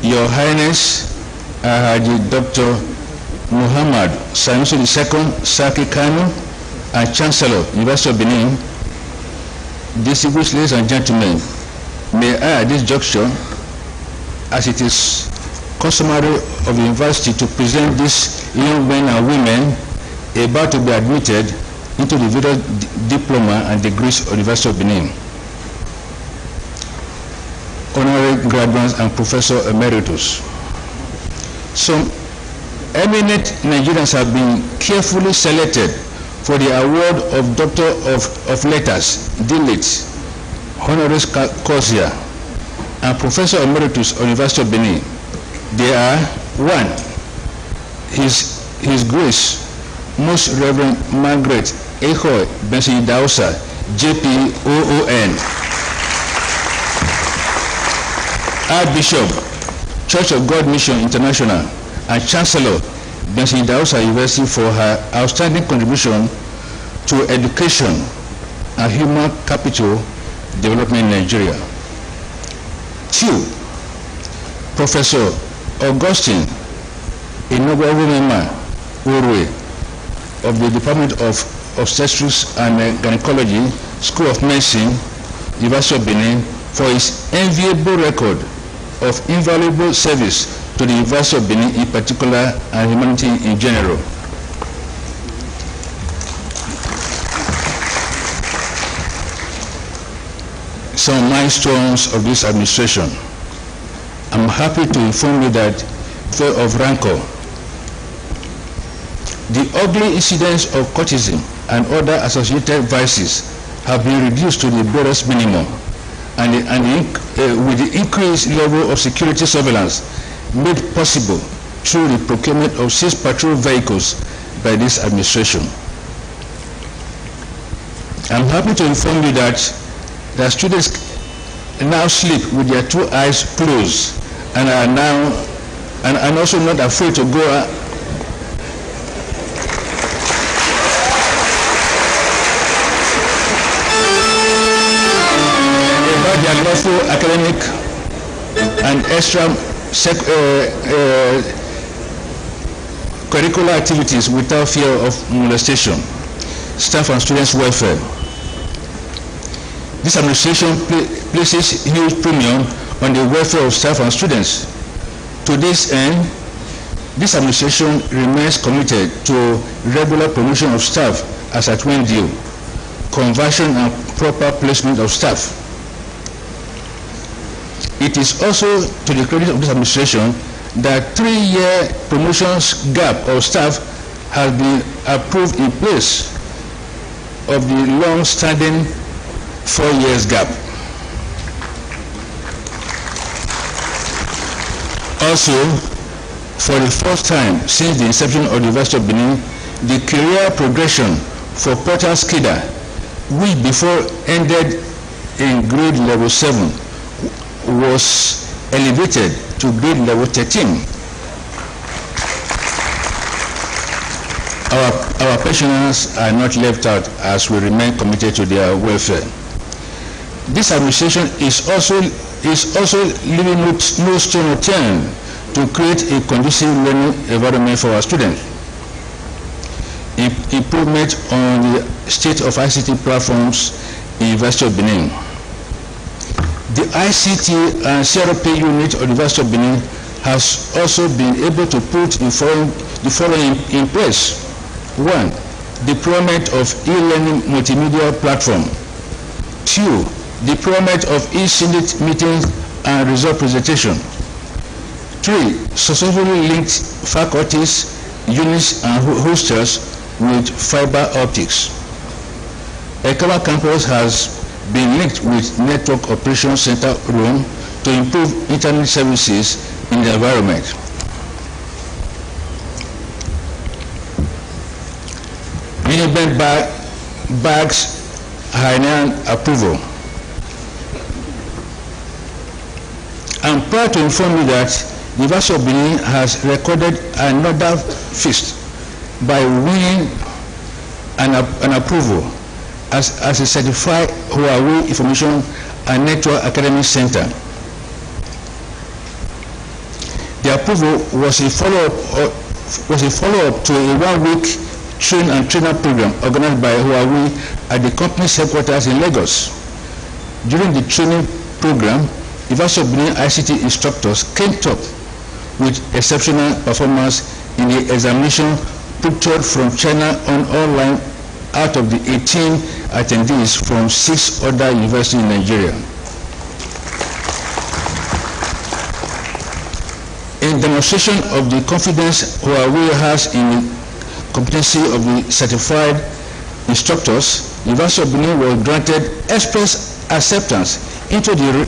Your Highness, Dr. Muhammad Sanusi II Saki Kanu, and Chancellor, University of Benin, distinguished ladies and gentlemen, may I at this juncture, as it is customary of the university to present these young men and women about to be admitted into the various diploma and degrees of the University of Benin. Honorary graduates and Professor Emeritus. Some eminent Nigerians have been carefully selected for the award of Doctor of Letters, D.Litt, Honoris Causa, and Professor Emeritus of the University of Benin. They are: 1. His Grace, Most Reverend Margaret Ehoy Benson Dausa, JPOON, Archbishop, Church of God Mission International, and Chancellor, Benson Dausa University, for her outstanding contribution to education and human capital development in Nigeria. 2. Professor Augustine Inogwawumema Urwe of the Department of Obstetrics and Gynecology, School of Medicine, University of Benin, for his enviable record of invaluable service to the University of Benin in particular and humanity in general. Some milestones of this administration. I'm happy to inform you that of rancor, the ugly incidents of courtism and other associated vices have been reduced to the barest minimum, and with the increased level of security surveillance made possible through the procurement of 6 patrol vehicles by this administration. I'm happy to inform you that the students now sleep with their 2 eyes closed and are now and also not afraid to go about their lawful academic and extra curricular activities without fear of molestation, staff and students' welfare. This administration places huge premium on the welfare of staff and students. To this end, this administration remains committed to regular promotion of staff as at when due, conversion and proper placement of staff. It is also to the credit of this administration that 3-year promotions gap of staff has been approved in place of the long-standing 4 years gap. Also, for the first time since the inception of the University of Benin, the career progression for Porter's Cadre, which before ended in grade level 7, was elevated to grade level 13. Our pensioners are not left out as we remain committed to their welfare. This administration is also leaving no stone unturned to create a conducive learning environment for our students. Improvement on the state of ICT platforms in University of Benin. The ICT and CRP unit of the University of Benin has also been able to put the following in place. 1. Deployment of e-learning multimedia platform. 2. Deployment of e-Senate meetings and result presentation. 3. Successfully linked faculties, units and hostels with fiber optics. Ekama campus has been linked with Network Operations Center room to improve internet services in the environment. Uniband bags Hainan approval. I'm proud to inform you that the University of Benin has recorded another feast by winning an approval as a certified Huawei Information and Network Academy Center. The approval was a follow-up to a 1-week train and trainer program organized by Huawei at the company's headquarters in Lagos. During the training program, University of Benin ICT instructors came top with exceptional performance in the examination put from China online out of the 18 attendees from 6 other universities in Nigeria. In demonstration of the confidence Huawei has in the competency of the certified instructors, the University of Benin was granted express acceptance into the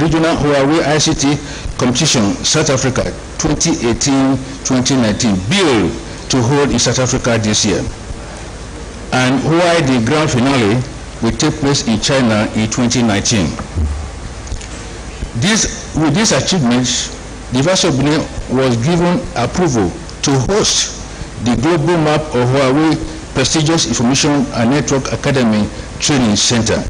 regional Huawei ICT competition South Africa 2018-2019 bill to hold in South Africa this year, and while the grand finale will take place in China in 2019. With these achievements, the University of Benin was given approval to host the global map of Huawei prestigious Information and Network Academy Training Center.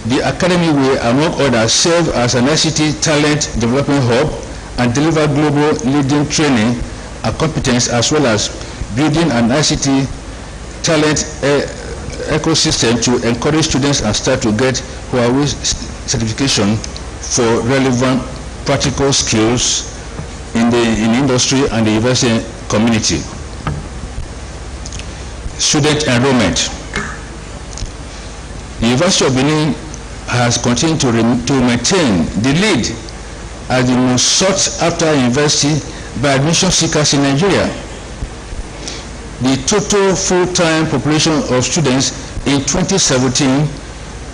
The Academy will, among others, serve as an ICT talent development hub and deliver global leading training and competence, as well as building an ICT talent ecosystem to encourage students and staff to get Huawei certification for relevant practical skills in industry and the university community. Student enrollment. The University of Benin has continued to maintain the lead as the most sought-after university by admission seekers in Nigeria. The total full-time population of students in 2017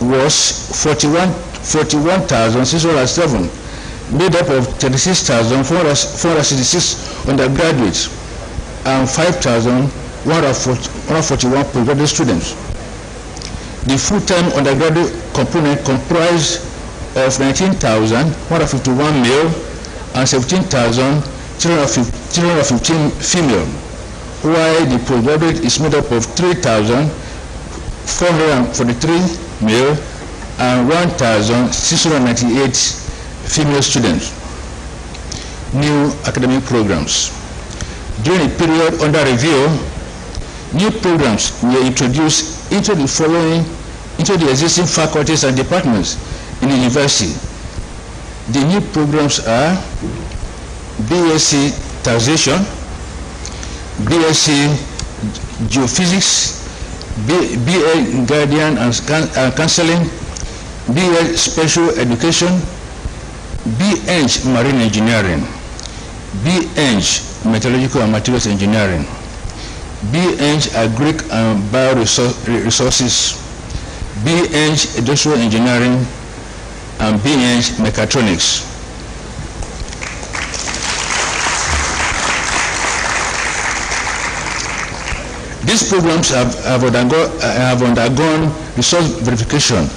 was 41,607, made up of 36,466 undergraduates and 5,141 postgraduate students. The full-time undergraduate component comprised of 19,151 male and 17,315 female, while the postgraduate is made up of 3,443 male and 1,698 female students. New academic programs. During the period under review, new programs were introduced into the existing faculties and departments in the university. The new programs are BSc Taxation, BSc Geophysics, BA Guardian and Counseling, BA Special Education, BEng Marine Engineering, BEng Metallurgical and Materials Engineering, BEng Agric and Bioresources, BEng Industrial Engineering, and BEng Mechatronics. These programs have undergone resource verification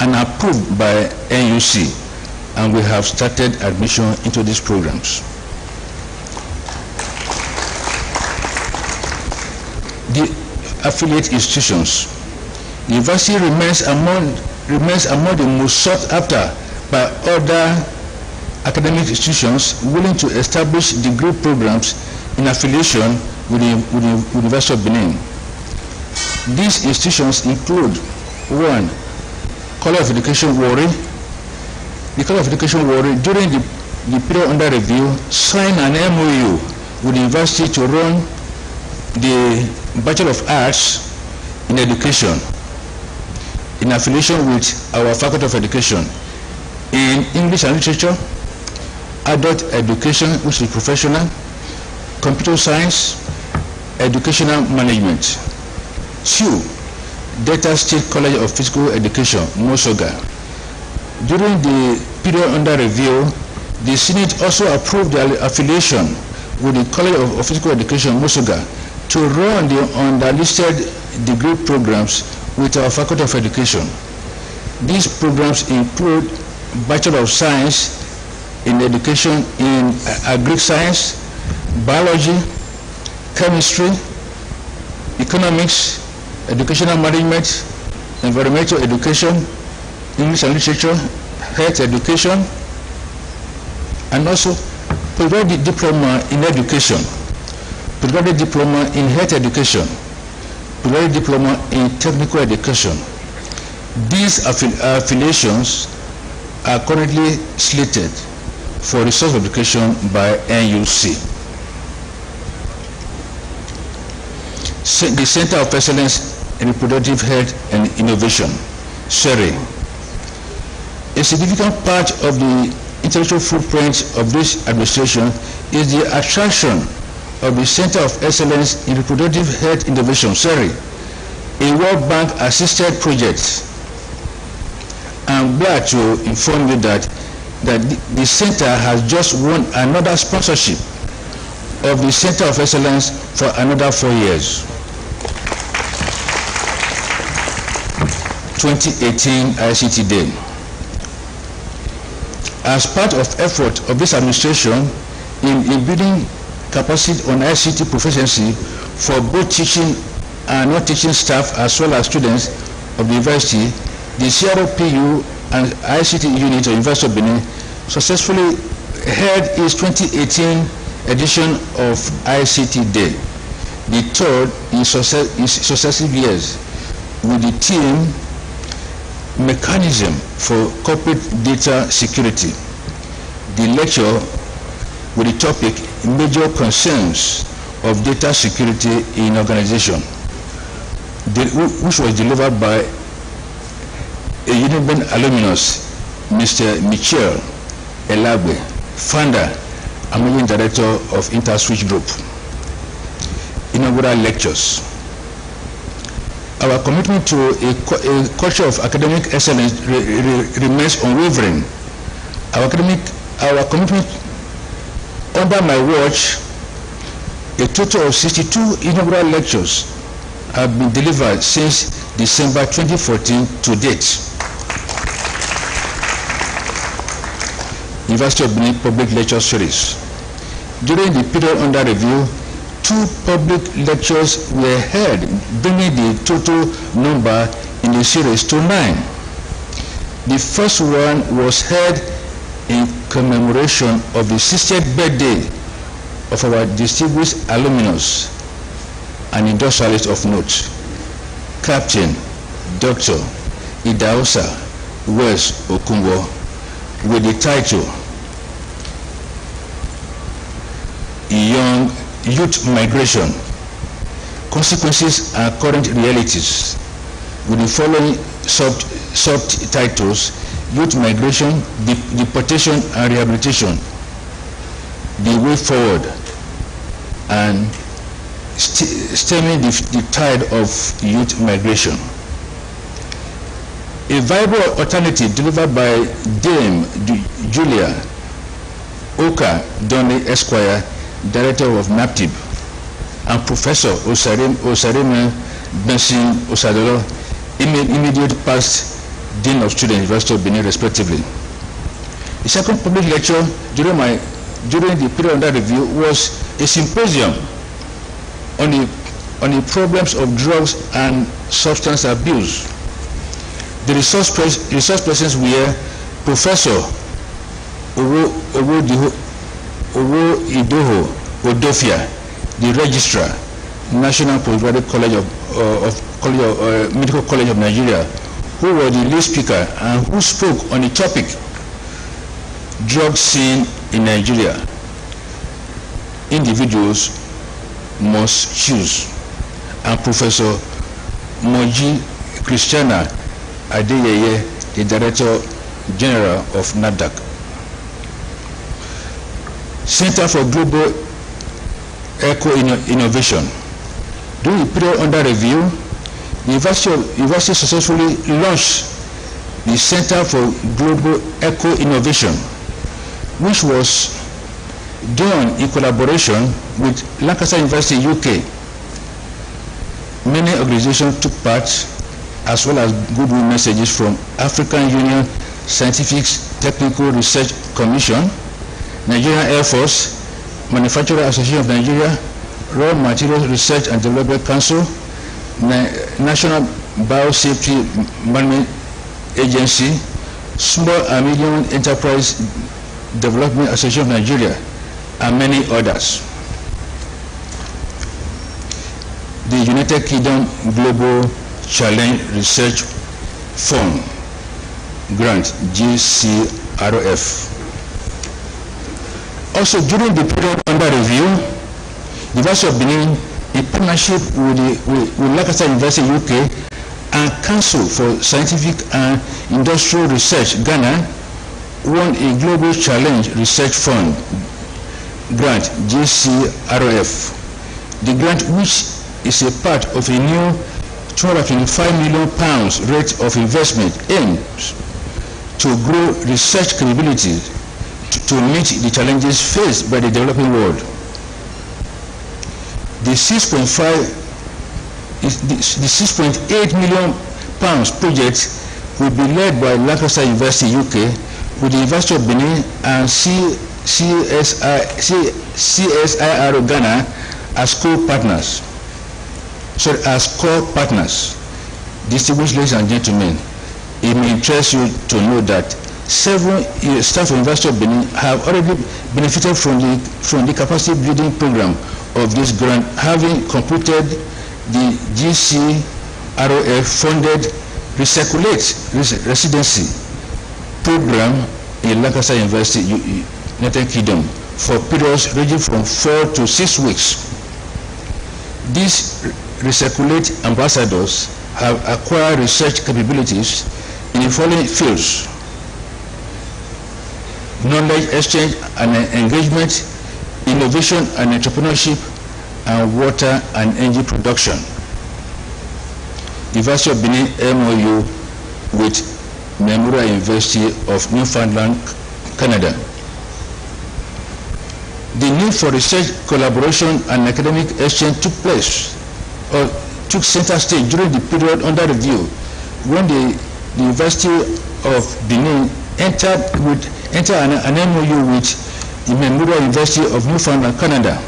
and approved by NUC, and we have started admission into these programs. The affiliate institutions. The university remains among the most sought after by other academic institutions willing to establish degree programs in affiliation with the University of Benin. These institutions include 1. College of Education Warri. The College of Education Warri, during the period under review, signed an MOU with the university to run the Bachelor of Arts in Education in affiliation with our Faculty of Education in English and Literature, Adult Education, which is professional, Computer Science, Educational Management. 2. Delta State College of Physical Education, Mosoga. During the period under review, the Senate also approved the affiliation with the College of Physical Education, Mosoga, to run the underlisted degree programs with our Faculty of Education. These programs include Bachelor of Science in Education in Agric Science, Biology, Chemistry, Economics, Educational Management, Environmental Education, English and Literature, Health Education, and also Postgraduate Diploma in Education, Postgraduate Diploma in Health Education, Postgraduate Diploma in Technical Education. These affiliations are currently slated for resource education by NUC. The Center of Excellence in Reproductive Health and Innovation, CERI. A significant part of the intellectual footprint of this administration is the attraction of the Center of Excellence in Reproductive Health Innovation, CERI, a World Bank assisted project. I'm glad to inform you that the center has just won another sponsorship of the Center of Excellence for another 4 years. 2018 ICT Day. As part of effort of this administration in building capacity on ICT proficiency for both teaching and non-teaching staff as well as students of the university, the CROPU and ICT unit of University of Benin successfully held its 2018 edition of ICT Day, the third in successive years, with the theme Mechanism for Corporate Data Security. The lecture with the topic Major Concerns of Data Security in Organization, which was delivered by a Uniben alumnus, Mr. Michel Elagbe, founder and managing director of InterSwitch Group. Inaugural lectures. Our commitment to a culture of academic excellence remains unwavering. Our academic Our commitment under my watch, a total of 62 inaugural lectures have been delivered since December 2014 to date. University of Benin Public Lecture Series. During the period under review, 2 public lectures were held, bringing the total number in the series to 9. The first one was held in commemoration of the 60th birthday of our distinguished alumnus, an industrialist of note, Captain Dr. Idaosa Wes Okunbo, with the title Young Youth Migration, Consequences and Current Realities, with the following subtitles: Youth Migration, Deportation and Rehabilitation, The Way Forward, and Stemming the Tide of Youth Migration. A viable alternative delivered by Dame Julia Oka Donley Esquire, Director of NAPTIB, and Professor Osareme Benson Osadolo, immediate past Dean of Students, University of Benin, respectively. The second public lecture during the period under review was a symposium on the problems of drugs and substance abuse. The resource persons were Professor Owo Idoho Odofia, the Registrar, National Postgraduate College of Medical College of Nigeria, who was the lead speaker and who spoke on the topic drug scene in Nigeria. Individuals must choose. And Professor Moji Christiana Adeyeye, the Director General of NAFDAC. Center for Global Eco-Innovation. During the period under review, the university successfully launched the Center for Global Eco-Innovation, which was done in collaboration with Lancaster University, UK. Many organizations took part, as well as goodwill messages from African Union Scientific Technical Research Commission, Nigerian Air Force, Manufacturer Association of Nigeria, Raw Materials Research and Development Council, National Biosafety Management Agency, Small and Medium Enterprise Development Association of Nigeria, and many others. The United Kingdom Global Challenge Research Fund Grant, GCRF. Also, during the period under review, the University of Benin, in partnership with Lancaster University, UK, and Council for Scientific and Industrial Research, Ghana, won a Global Challenge Research Fund Grant, GCRF. The grant, which is a part of a new £225 million rate of investment, aims to grow research capabilities to meet the challenges faced by the developing world. The 6.8 million pounds project will be led by Lancaster University, UK, with the University of Benin and CSIRO Ghana as co-partners. Distinguished ladies and gentlemen, it may interest you to know that 7 staff of University of Benin have already benefited from the capacity building program of this grant, having completed the GCRF funded Recirculate residency program in Lancaster University, United Kingdom, for periods ranging from 4 to 6 weeks. These Recirculate ambassadors have acquired research capabilities in the following fields: knowledge exchange and engagement, innovation and entrepreneurship, and water and energy production. University of Benin MOU with Memorial University of Newfoundland, Canada. the need for research collaboration and academic exchange took center stage during the period under review, when the University of Benin entered an MOU with the Memorial University of Newfoundland, Canada.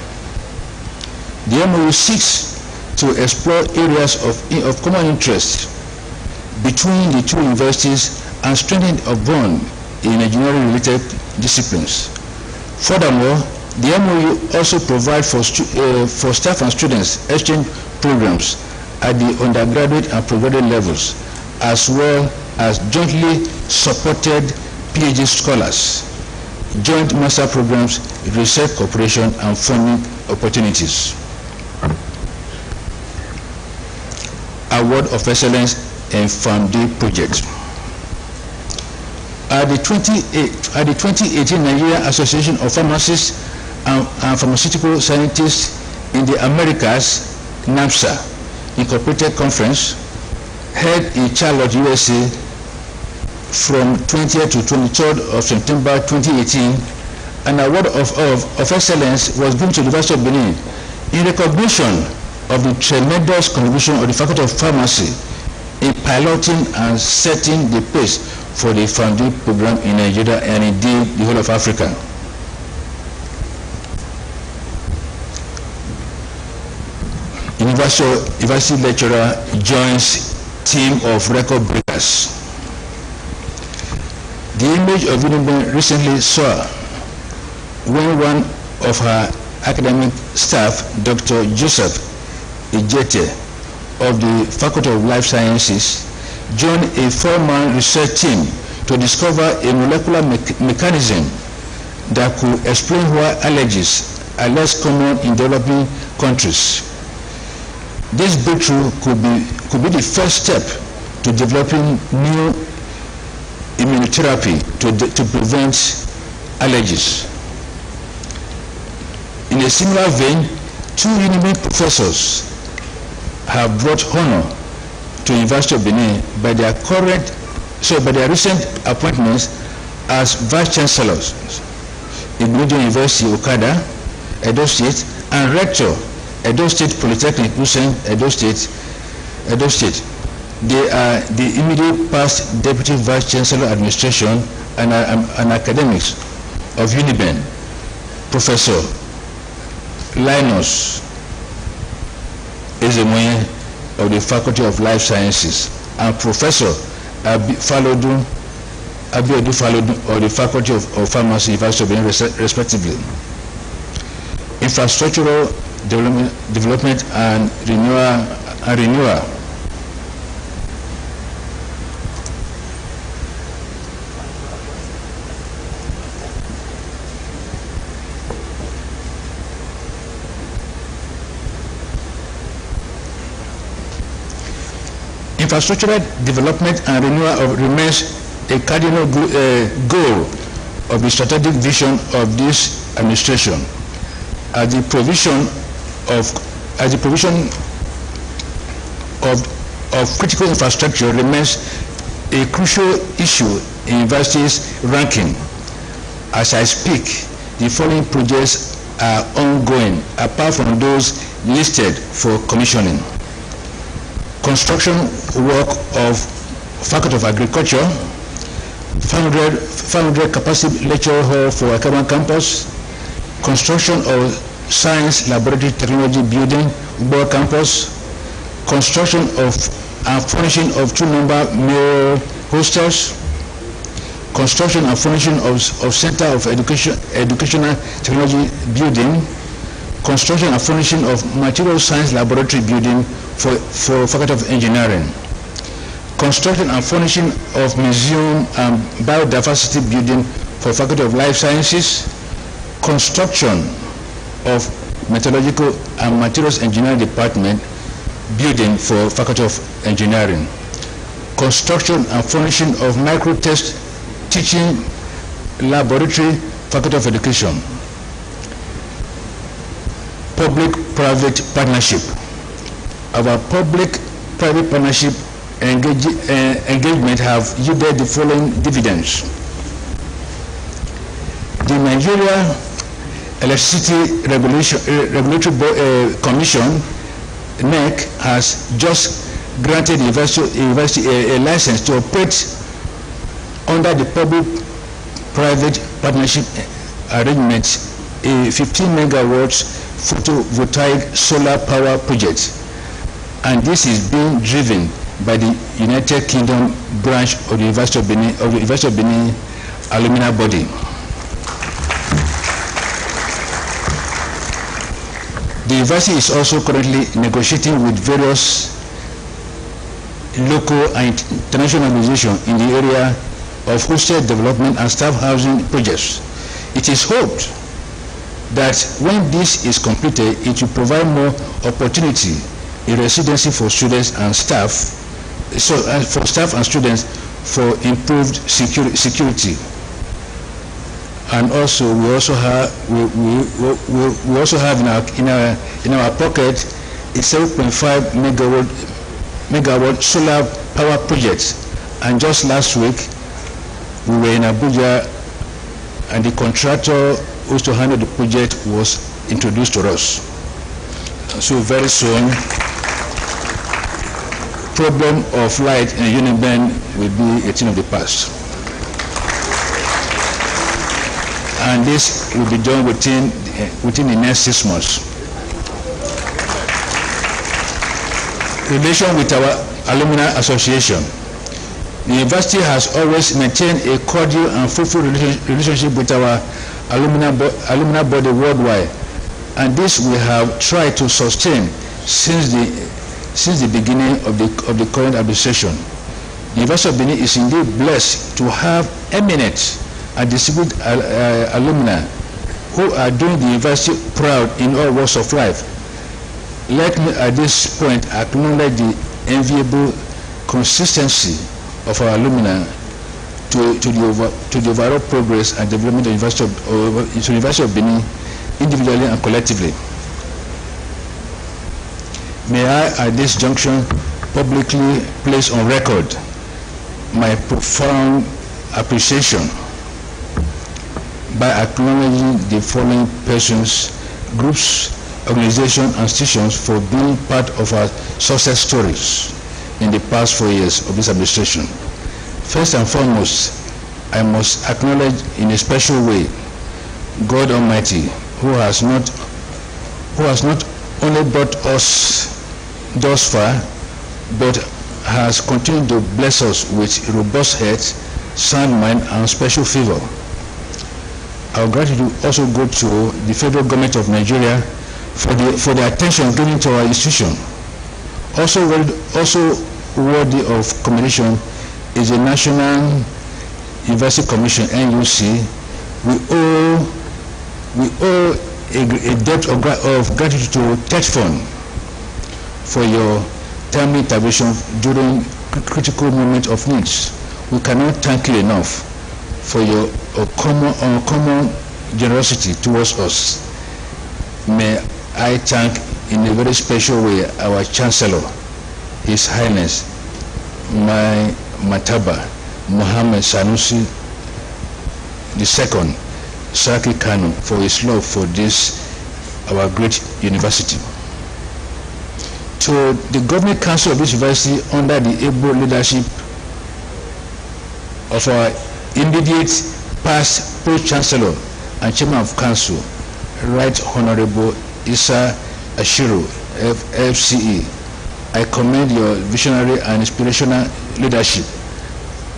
The MOU seeks to explore areas of common interest between the two universities and strengthen a bond in engineering-related disciplines. Furthermore, the MOU also provides for staff and students exchange programs at the undergraduate and postgraduate levels, as well as jointly supported PhD scholars, joint master programs, research cooperation, and funding opportunities. Award of Excellence in PharmD project. At the 2018 Nigerian Association of Pharmacists and Pharmaceutical Scientists in the Americas, NAPSA, Incorporated Conference, held in Charlotte, USA, from 20th to 23rd of September 2018, an award of excellence was given to the University of Benin in recognition of the tremendous contribution of the Faculty of Pharmacy in piloting and setting the pace for the PharmD program in Nigeria and indeed the whole of Africa. University lecturer joins team of record breakers. The image of Uniben recently saw when one of her academic staff, Dr. Joseph Ijete of the Faculty of Life Sciences, joined a 4-man research team to discover a molecular mechanism that could explain why allergies are less common in developing countries. This breakthrough could be the first step to developing new immunotherapy to prevent allergies. In a similar vein, 2 Uniben professors have brought honor to the University of Benin by their recent appointments as vice chancellors in Benin University, Okada, Edo State, and rector, Edo State Polytechnic, Usain, Edo State. They are the immediate past Deputy Vice Chancellor Administration and academics of Uniben, Professor Linus Ezemoye of the Faculty of Life Sciences and Professor Abiodun Falodun of the Faculty of Pharmacy, University of Benin, respectively. Infrastructural development and renewal. Infrastructural development and renewal remains a cardinal goal of the strategic vision of this administration, as the provision of critical infrastructure remains a crucial issue in universities' ranking. As I speak, the following projects are ongoing, apart from those listed for commissioning: construction work of Faculty of Agriculture, 500 capacity lecture hall for Akaban campus, construction of Science Laboratory Technology Building, Ubo campus, construction of and furnishing of 2-number male hostels, construction and furnishing of Center of Educational Technology Building, construction and furnishing of Material Science Laboratory Building for Faculty of Engineering, construction and furnishing of Museum and Biodiversity Building for Faculty of Life Sciences, construction of Metallurgical and Materials Engineering Department Building for Faculty of Engineering, construction and furnishing of Microtest Teaching Laboratory, Faculty of Education. Public-private partnership. Our public-private partnership engagement have yielded the following dividends. The Nigeria Electricity Regulatory Commission, NEC, has just granted the university a license to operate under the public-private partnership arrangement a 15 megawatts photovoltaic solar power project, and this is being driven by the United Kingdom branch of the University of Benin alumni body. The university is also currently negotiating with various local and international organizations in the area of hostel development and staff housing projects. It is hoped that when this is completed, it will provide more opportunity in residency for students and staff, for staff and students for improved security. And also, we also have in our pocket a 7.5 megawatt solar power project. And just last week, we were in Abuja, and the contractor who used to handle the project was introduced to us. So very soon, problem of light in Uniben will be a thing of the past. And this will be done within the next 6 months. Relation with our alumni association. The university has always maintained a cordial and fruitful relationship with our alumni body worldwide, and this we have tried to sustain since the beginning of the current administration. The University of Benin is indeed blessed to have eminent and distinguished alumni who are doing the university proud in all walks of life. Let me at this point acknowledge the enviable consistency of our alumni to the overall progress and development of the University of Benin, individually and collectively. May I, at this junction, publicly place on record my profound appreciation by acknowledging the following persons, groups, organizations, and institutions for being part of our success stories in the past 4 years of this administration. First and foremost, I must acknowledge in a special way God Almighty, who has not only brought us thus far, but has continued to bless us with robust health, sound mind, and special favor. Our gratitude also go to the federal government of Nigeria for the attention given to our institution. Also worthy of commendation is the National University Commission, NUC. We owe a debt of gratitude to TED Fund for your timely intervention during critical moment of needs. We cannot thank you enough for your common generosity towards us. May I thank in a very special way our Chancellor, His Highness my Mataba Mohammed Sanusi II, Saki Kanu, for his love for this, our great university. To the Governing Council of this university, under the able leadership of our immediate past Pro-Chancellor and Chairman of Council, Right Honorable Issa Ashiru, FCE, I commend your visionary and inspirational leadership,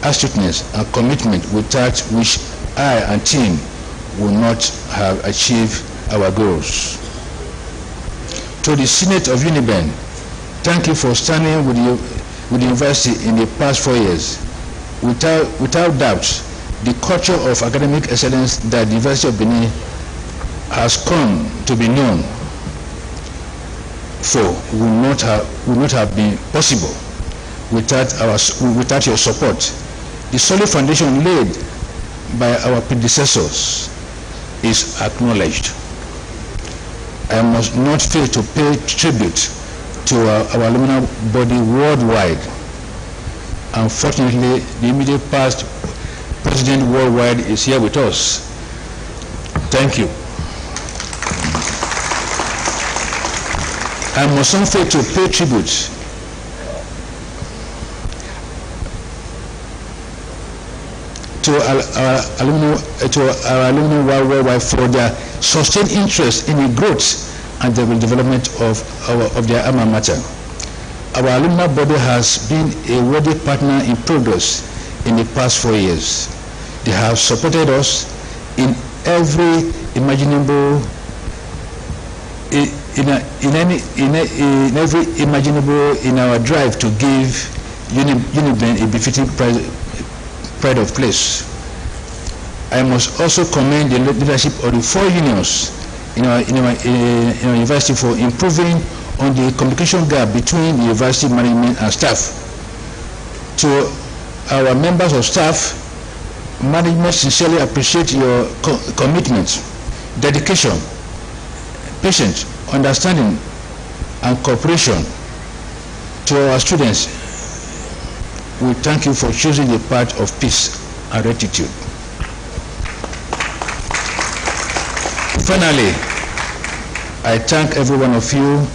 astuteness, and commitment, without which I and team will not have achieved our goals. To the Senate of Uniben, thank you for standing with the university in the past 4 years. Without doubt, the culture of academic excellence that the University of Benin has come to be known for would not have been possible without your support. The solid foundation laid by our predecessors is acknowledged. I must not fail to pay tribute to our alumni body worldwide. Unfortunately, the immediate past President worldwide is here with us. Thank you. I must not fail to pay tribute to our alumni worldwide for their sustained interest in the growth and the development of their alma mater. Our alumni body has been a worthy partner in progress in the past 4 years. They have supported us in every imaginable in our drive to give UNIBEN a befitting pride of place. I must also commend the leadership of the 4 unions in our university for improving on the communication gap between the university management and staff. To our members of staff, management sincerely appreciate your commitment, dedication, patience, understanding, and cooperation. To our students, we thank you for choosing the path of peace and rectitude. Finally, I thank every one of you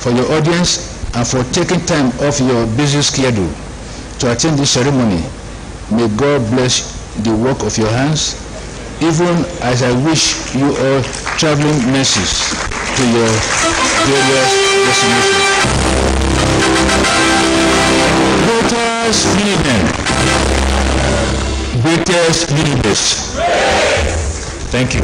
for your audience and for taking time off your busy schedule to attend this ceremony. May God bless the work of your hands, even as I wish you all traveling mercies to your various destinations. Greatest UNIBEN, greatest universe. Thank you.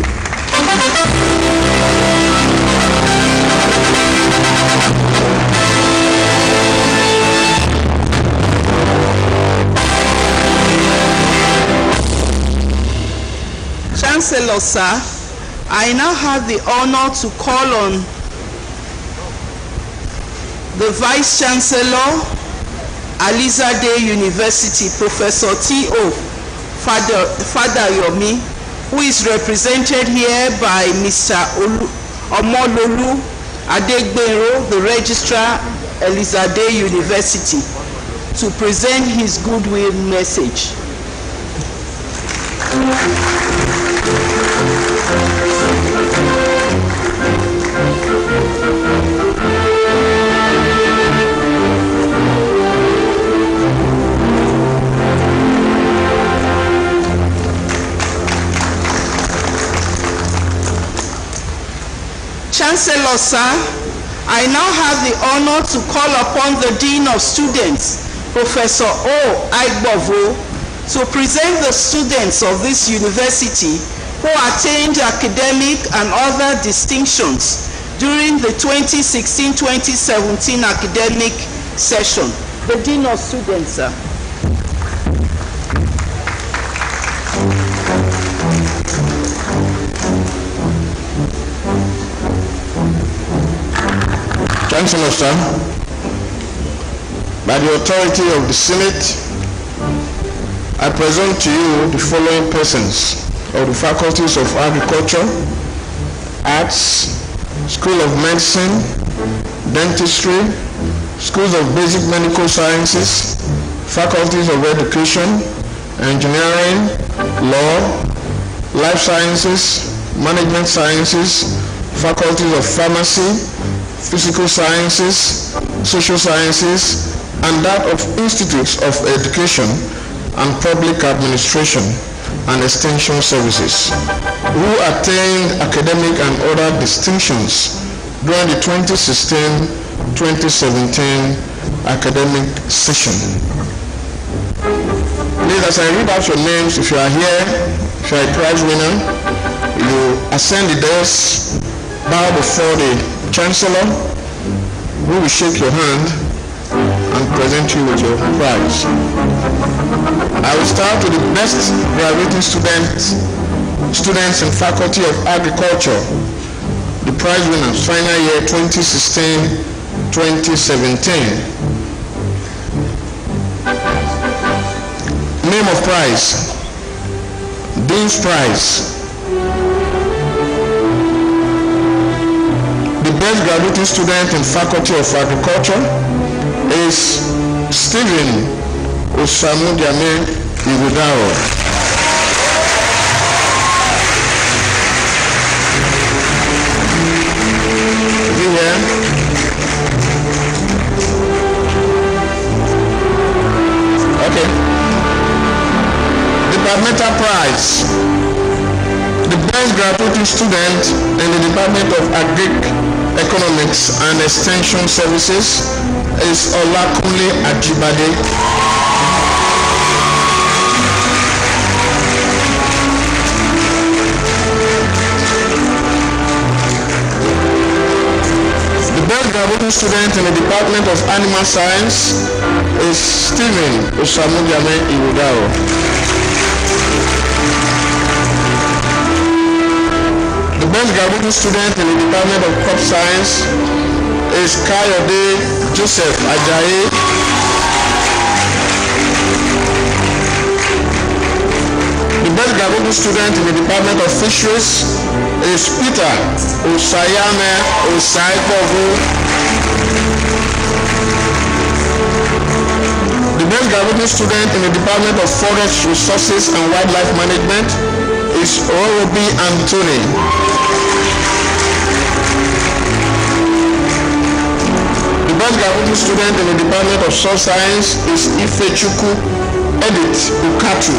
Chancellor, sir, I now have the honor to call on the Vice Chancellor, Alizade University, Professor T.O. Fadayomi, who is represented here by Mr. Omololu Adegbero, the Registrar, Alizade University, to present his goodwill message. Chancellor, sir, I now have the honor to call upon the Dean of Students, Professor O. Aigbovo, to present the students of this university who attained academic and other distinctions during the 2016-2017 academic session. The Dean of Students, sir. Chancellor, sir, by the authority of the Senate, I present to you the following persons of the faculties of Agriculture, Arts, School of Medicine, Dentistry, Schools of Basic Medical Sciences, Faculties of Education, Engineering, Law, Life Sciences, Management Sciences, Faculties of Pharmacy, Physical Sciences, Social Sciences, and that of Institutes of Education and Public Administration and Extension Services, who attained academic and other distinctions during the 2016-2017 academic session. Please, as I read out your names, if you are here, if you are a prize winner, you ascend the desk, bow before the Chancellor, who will shake your hand and present you with your prize. I will start with the best graduating students in Faculty of Agriculture, the prize winners, final year 2016-2017. Name of prize, Dean's Prize. The best graduating student in Faculty of Agriculture is Stephen Osamudiame Igudaro. Is he here? graduating student in the Department of Agric Economics and Extension Services is Olakunle Ajibade. The best graduating student in the Department of Animal Science is Stephen Osamudiame Iwudao. The best graduating student in the Department of Crop Science is Kayode Joseph Ajayi. The best graduating student in the Department of Fisheries is Peter Osayame Osaibovu. The best graduating student in the Department of Forest Resources and Wildlife Management is Orobi Anthony. The best graduating student in the Department of Soil Science is Ifechukwu Edith Ukatu.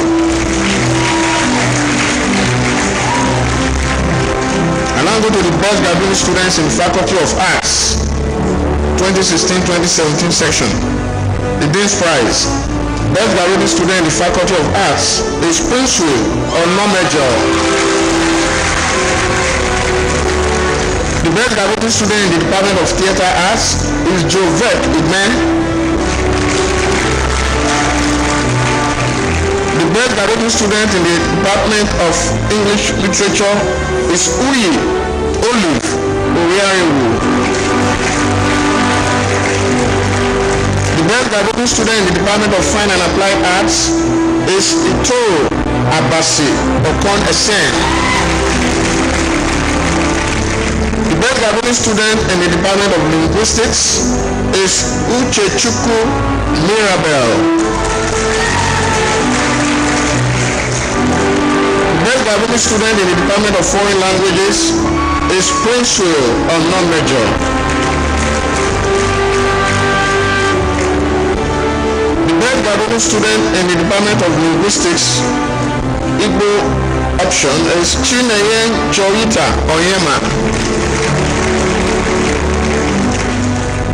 And now go to the best graduating students in the Faculty of Arts 2016-2017 section. The Dean's Prize. Best graduating student in the Faculty of Arts is Prince Onomejo. The best graduating student in the Department of Theatre Arts is Jovette Igben. The best graduating student in the Department of English Literature is Uyi Olive Oriarewu. The best graduating student in the Department of Fine and Applied Arts is Ito Abasi Okon Esen. The best graduating student in the Department of Linguistics is Uchechukwu Mirabel. The best graduating student in the Department of Foreign Languages is Prince Onomejo. The best graduating student in the Department of Linguistics, Igbo option, is Chineye Joyita Oyema.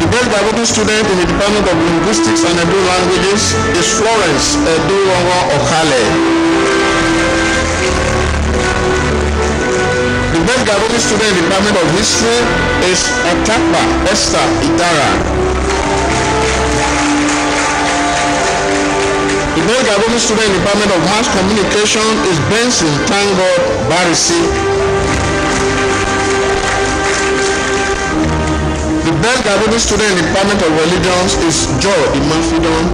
The best graduating student in the Department of Linguistics and Edo Languages is Florence Edurongo Okale. The best graduating student in the Department of History is Atapa Esther Idara. The best graduating student in the Department of Mass Communication is Benson Tango Barisi. The best graduating student in the Department of Religions is Joe Imafidon.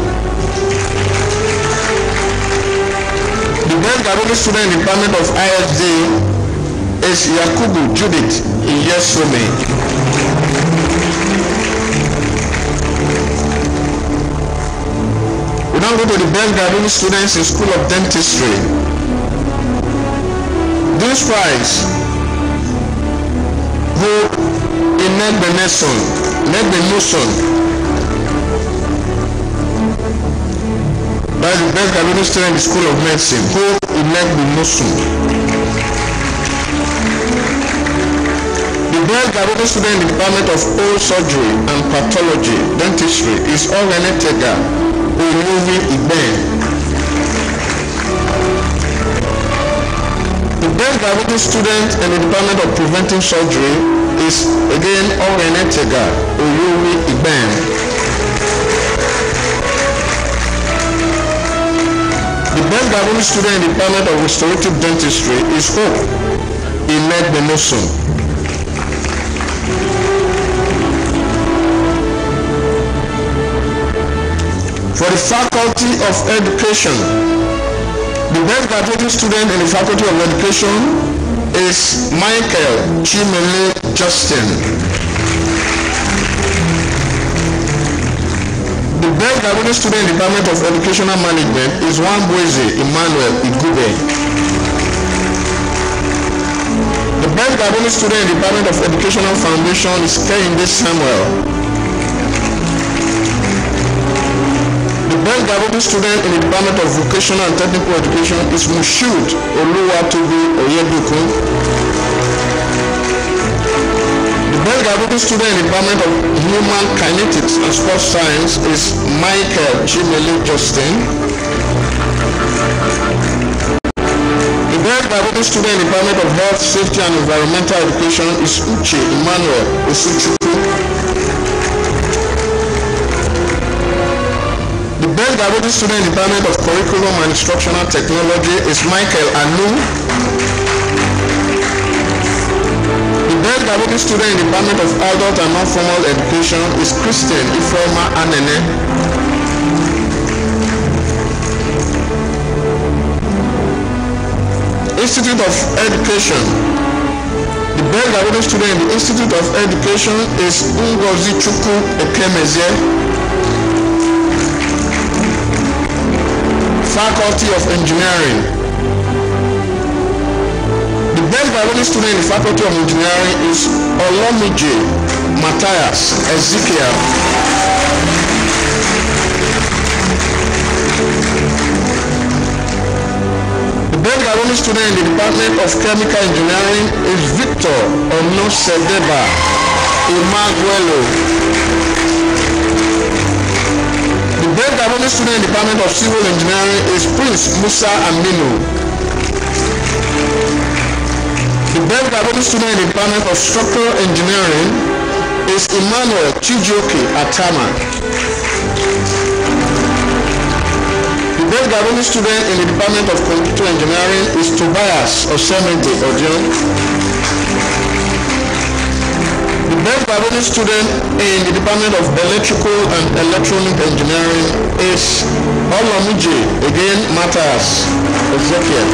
The best graduating student in the Department of ISD is Yakubu Judith Iyesome. We now go to the best graduating students in School of Dentistry. This prize go in Negbeneson. That is the best graduating student in the School of Medicine. Go in Negbeneson. The best graduating student in the Department of Oral Surgery and Pathology, Dentistry is Orene Tega Oluwi Igben. The best graduating student in the Department of Preventive Surgery is again Orene Tega Oluwi Igben. The best graduating student in the Department of Restorative Dentistry is Hope Imed Benoson. For the Faculty of Education, the best graduating student in the Faculty of Education is Michael Chimele Justin. The best graduating student in the Department of Educational Management is Wambweze Emmanuel Igube. The best graduating student in the Department of Educational Foundation is Kehinde Samuel. The best graduating student in the Department of Vocational and Technical Education is Mushud Oluwatobi Oyeduku. best graduate student in the Department of Human Kinetics and Sports Science is Michael Chimele Justin. The best graduate student in the Department of Health, Safety and Environmental Education is Uche Emmanuel Osuchukwu. The best graduate student in the Department of Curriculum and Instructional Technology is Michael Anu. The best graduate student in the Department of Adult and Non-Formal Education is Christian Ifeoma Anene. Institute of Education. The best graduate student in the Institute of Education is Ngozi Chukwu Ekemezie. Faculty of Engineering. The best graduate student in the Faculty of Engineering is Olomije Matthias Ezekiel. The best graduate student in the Department of Chemical Engineering is Victor Onosedeba Imaguelo. The best graduate student in the Department of Civil Engineering is Prince Musa Aminu. The best graduate student in the Department of Structural Engineering is Emmanuel Chijioke Atama. The best graduate student in the Department of Computer Engineering is Tobias Osemete Ojon. The best graduate student in the Department of Electrical and Electronic Engineering is Olomije again Matthias Ezekiel.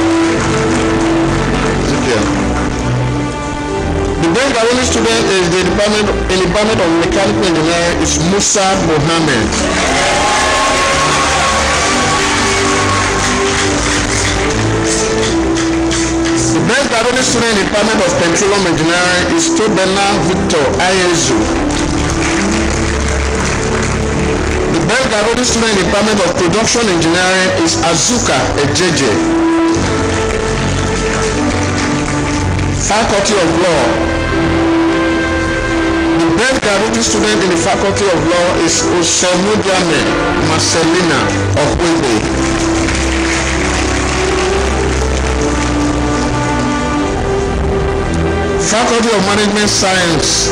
The best graduate student is in the Department of Mechanical Engineering is Musa Mohammed. The best graduate student in the Department of Petroleum Engineering is Tobena Victor Ayezu. The best graduate student in the Department of Production Engineering is Azuka Ejeje. Faculty of Law. The best graduate student in the Faculty of Law is Osemudiame Marcelina Okwebe. Faculty of Management Science.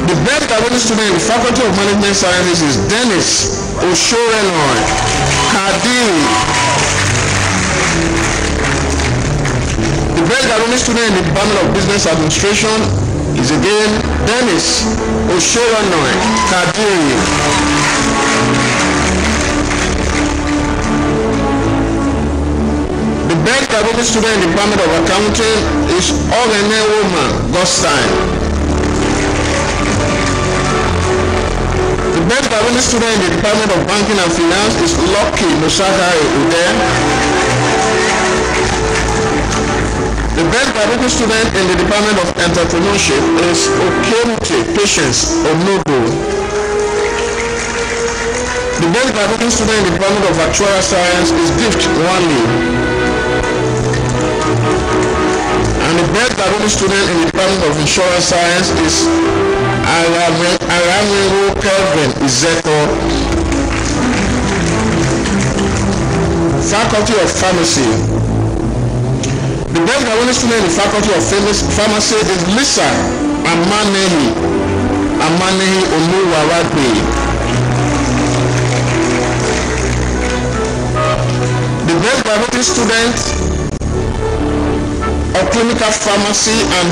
The best graduate student in the Faculty of Management Sciences is Dennis Oshorenoi Kadiri. The best graduate student in the Department of Business Administration is again Dennis Oshorenoi Kadiri. The best graduate student in the Department of Accounting is Ogene Woman Gostein. The best graduate student in the Department of Banking and Finance is Lucky Musakari Ude. The best graduate student in the Department of Entrepreneurship is Okemute Patience Onogo. The best graduate student in the Department of Actuarial Science is Gift Wanli. And the best graduate student in the Department of Insurance Science is Aramiro Kelvin Izeko. Faculty of Pharmacy. The best graduate student in the Faculty of Pharmacy is Lisa Amanehi Onuwawadwe. The best graduate student of clinical pharmacy and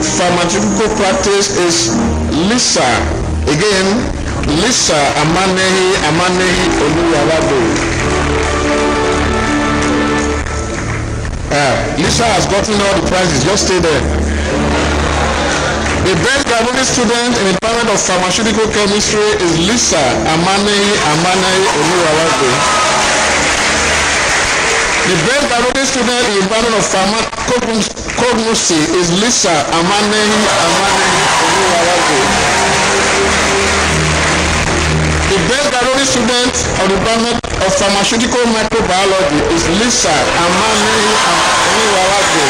pharmaceutical practice is Lisa Amanehi Oluwawado. Lisa has gotten all the prizes, just stay there. The best graduate student in the Department of Pharmaceutical Chemistry is Lisa Amanehi Oluwawado. The best graduate student in the Department of Pharmacognosy is Lisa Amanehi Oluwawado. The best graduate student of the Department of Pharmaceutical Microbiology is Lisa Amanehi Oluwawado.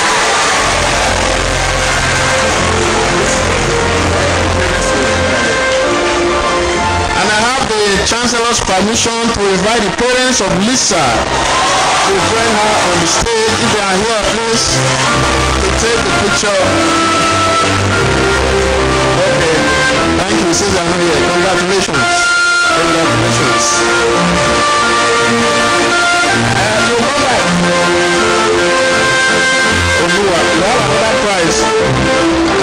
the Chancellor's permission to invite the parents of Lisa to join her on the stage. If they are here, please, to take the picture. Okay, thank you. Since they are not here, congratulations. Congratulations. You come back. You have another prize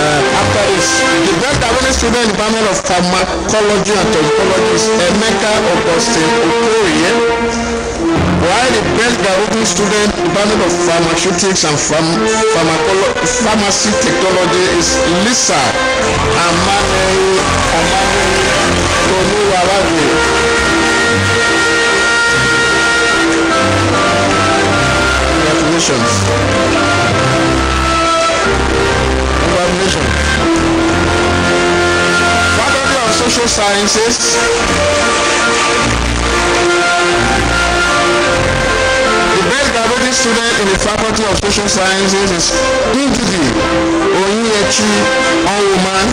after this. The best Gabonese student in the Department of Pharmacology and Toxicology is Emeka Augustine Okoye, while the best Gabonese student in the Department of Pharmaceutics and Pharmacy Technology is Lisa Amane Tonuwarawe. Congratulations. Congratulations. Faculty of Social Sciences. The best Gabonese student in the Faculty of Social Sciences is Ndidi Onyechi Onwuman.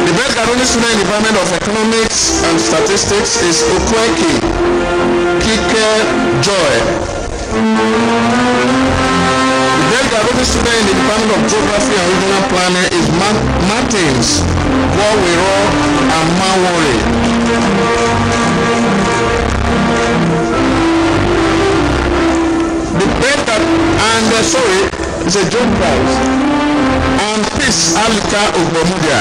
The best Gabonese student in the Department of Economics and Statistics is Okweki Kike Joy. The best Gabonese student in the Department of Geography and Regional Planning is Martins Wawero Amawore. The best it's a job prize. And Peace Alika Ogbomudia.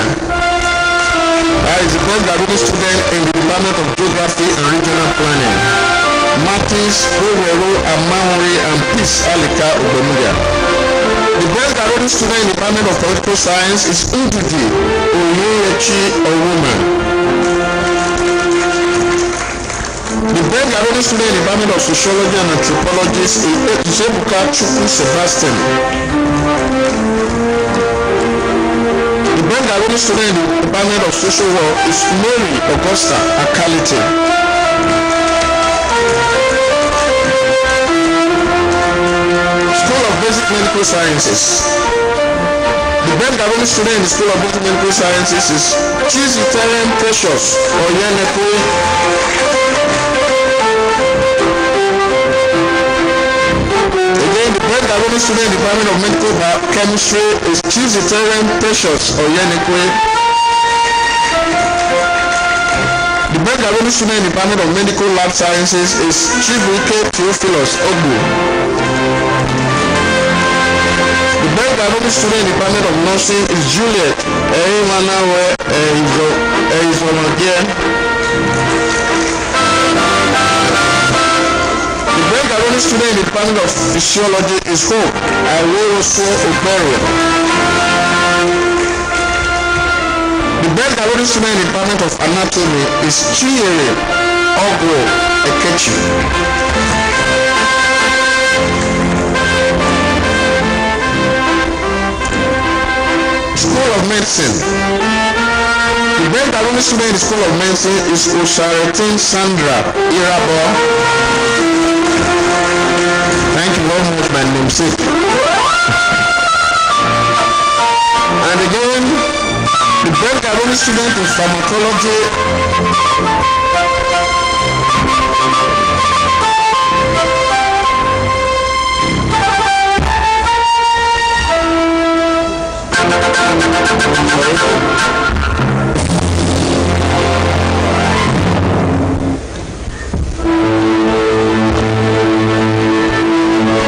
That is the best Gabonese student in the Department of Geography and Regional Planning. Martins Wawero Amawore and Peace Alika Ogbomudia. The best Gabonese student in the Department of Political Science is Ndidi Onyechi Onwuman. The best Gabonese student in the Department of Sociology and Anthropology is Zebuka Chukwu Sebastian. The best Gabonese student in the Department of Social Work is Mary Augusta Akalite. School of Basic Medical Sciences. The best Gabonese student in the School of Basic Medical Sciences is Chiziteren Precious Oyenekwe. Again, the best Gabonese student in the Department of Medical Chemistry is Chiziteren Precious Oyenekwe. The best Gabonese student in the Department of Medical Lab Sciences is Chibuike Theophilus Ogbu. The best Gabonese student in the Department of Nursing is Juliet Eimanawe Eizologie. The best Gabonese student in the Department of Physiology is Hope Iworoso Obere. The best Gabonese student in the Department of Anatomy is Chinyere Ogwo Ekechi. School of Medicine. The best Gabonese student in the School of Medicine is Osharetin Sandra Irabo. Thank you very much, my namesake. And again, the best Gabonese student in Pharmacology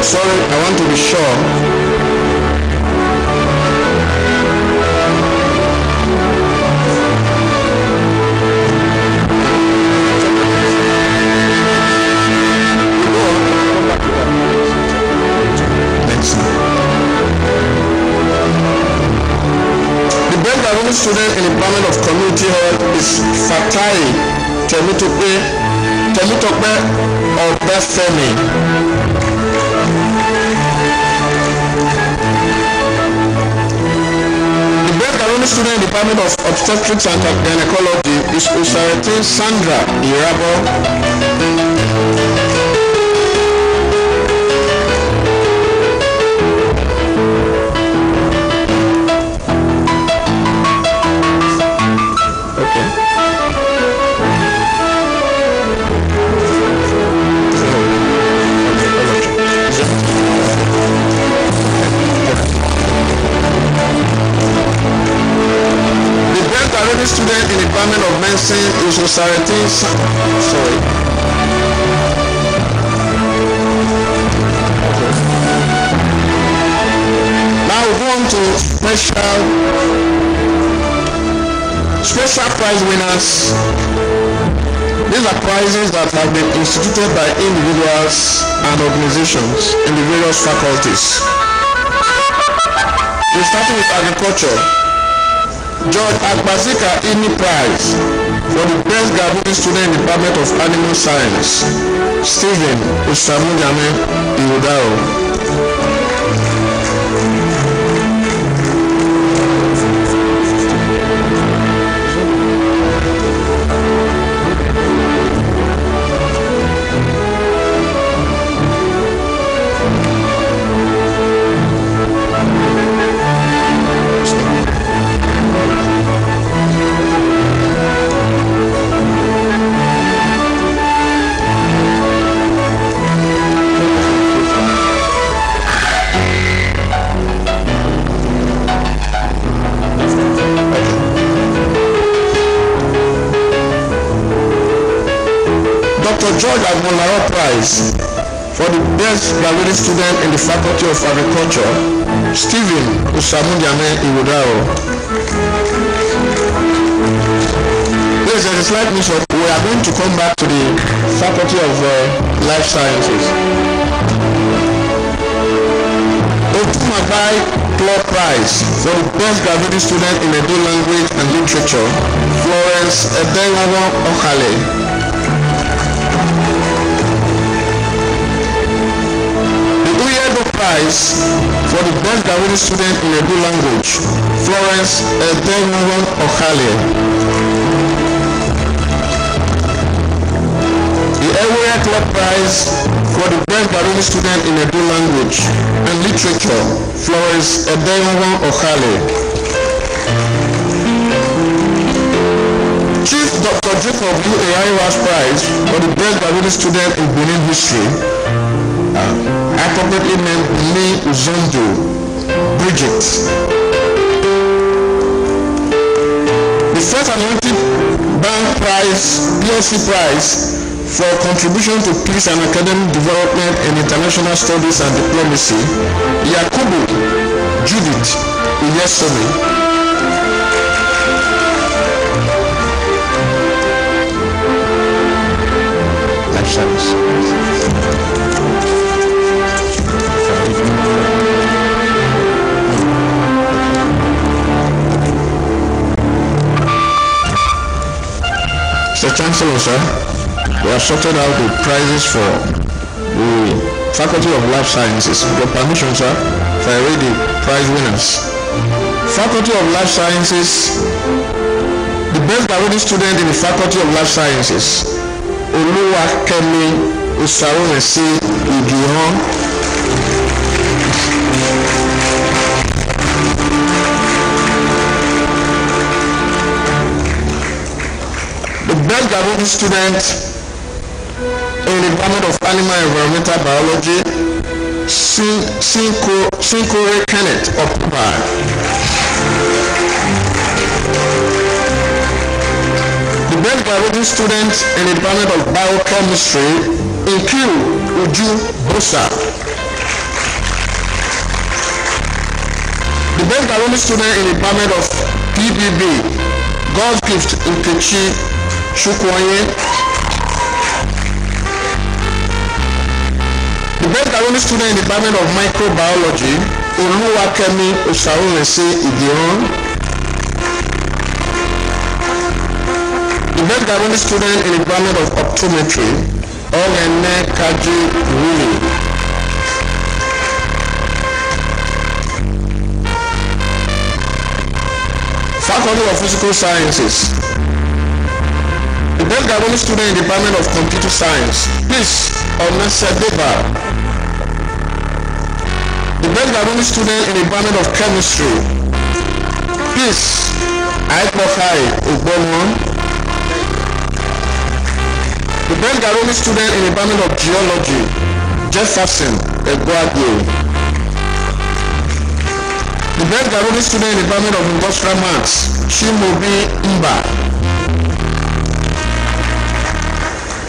Sorry, I want to be sure. The best Gabonese student in the Department of Community Health is Fatai Temitope Obafemi. The best Gabonese student in the Department of Obstetrics and Gynecology is Osarete Sandra Irabo. Okay. graduate student in the Department of Medicine in Society. Now we go on to special prize winners. These are prizes that have been instituted by individuals and organizations in the various faculties. We're starting with agriculture. George Agbazika Ini Prize for the best graduate student in the Department of Animal Science. Stephen Usamujame Iwudao. George Agbolaro Prize for the best graduate student in the Faculty of Agriculture, Stephen Usamujame Iwudao. Please, there is a slight mix-up. We are going to come back to the Faculty of Life Sciences. Otumabai Club Prize for the best graduate student in Edo Language and Literature, Florence Edewawa Okale. Prize for the best graduate student in Edo language, Florence Edenwon Okale. The Area Club Prize for the best graduate student in Edo language and literature, Florence Edenwon Okale. Chief Dr. Jacob Aiwas Prize for the best graduate student in Benin history. Appropriately named Lee Uzondo Bridget. The first anointed bank prize, PLC prize for contribution to peace and academic development in international studies and diplomacy, Yakubu Judith Uyesome. Life service. Mr. Chancellor, sir, we have sorted out the prizes for the Faculty of Life Sciences. With your permission, sir, if I read the prize winners. Faculty of Life Sciences, the best graduate student in the Faculty of Life Sciences, Oluwakemi Usaromesi Igihon. The best graduate student in the Department of Animal and Environmental Biology, Sinkore Kenneth Opubai. The best graduate student in the Department of Biochemistry, Ikiru Uju Bosa. The best graduate student in the Department of PBB, God's Gift Nkechi Shukwoye. The best graduate student in the Department of Microbiology, Oluwakemi Osarunese Igiron. The best graduate student in the Department of Optometry, Ogene Kaji Wuli. Faculty of Physical Sciences. The best graduate student in the Department of Computer Science, please, Omesedeba. The best graduate student in the Department of Chemistry, please, Aikokai Ogbonwon. The best graduate student in the Department of Geology, Jefferson Egwagwe. The best graduate student in the Department of Industrial Maths, Chimobi Mba.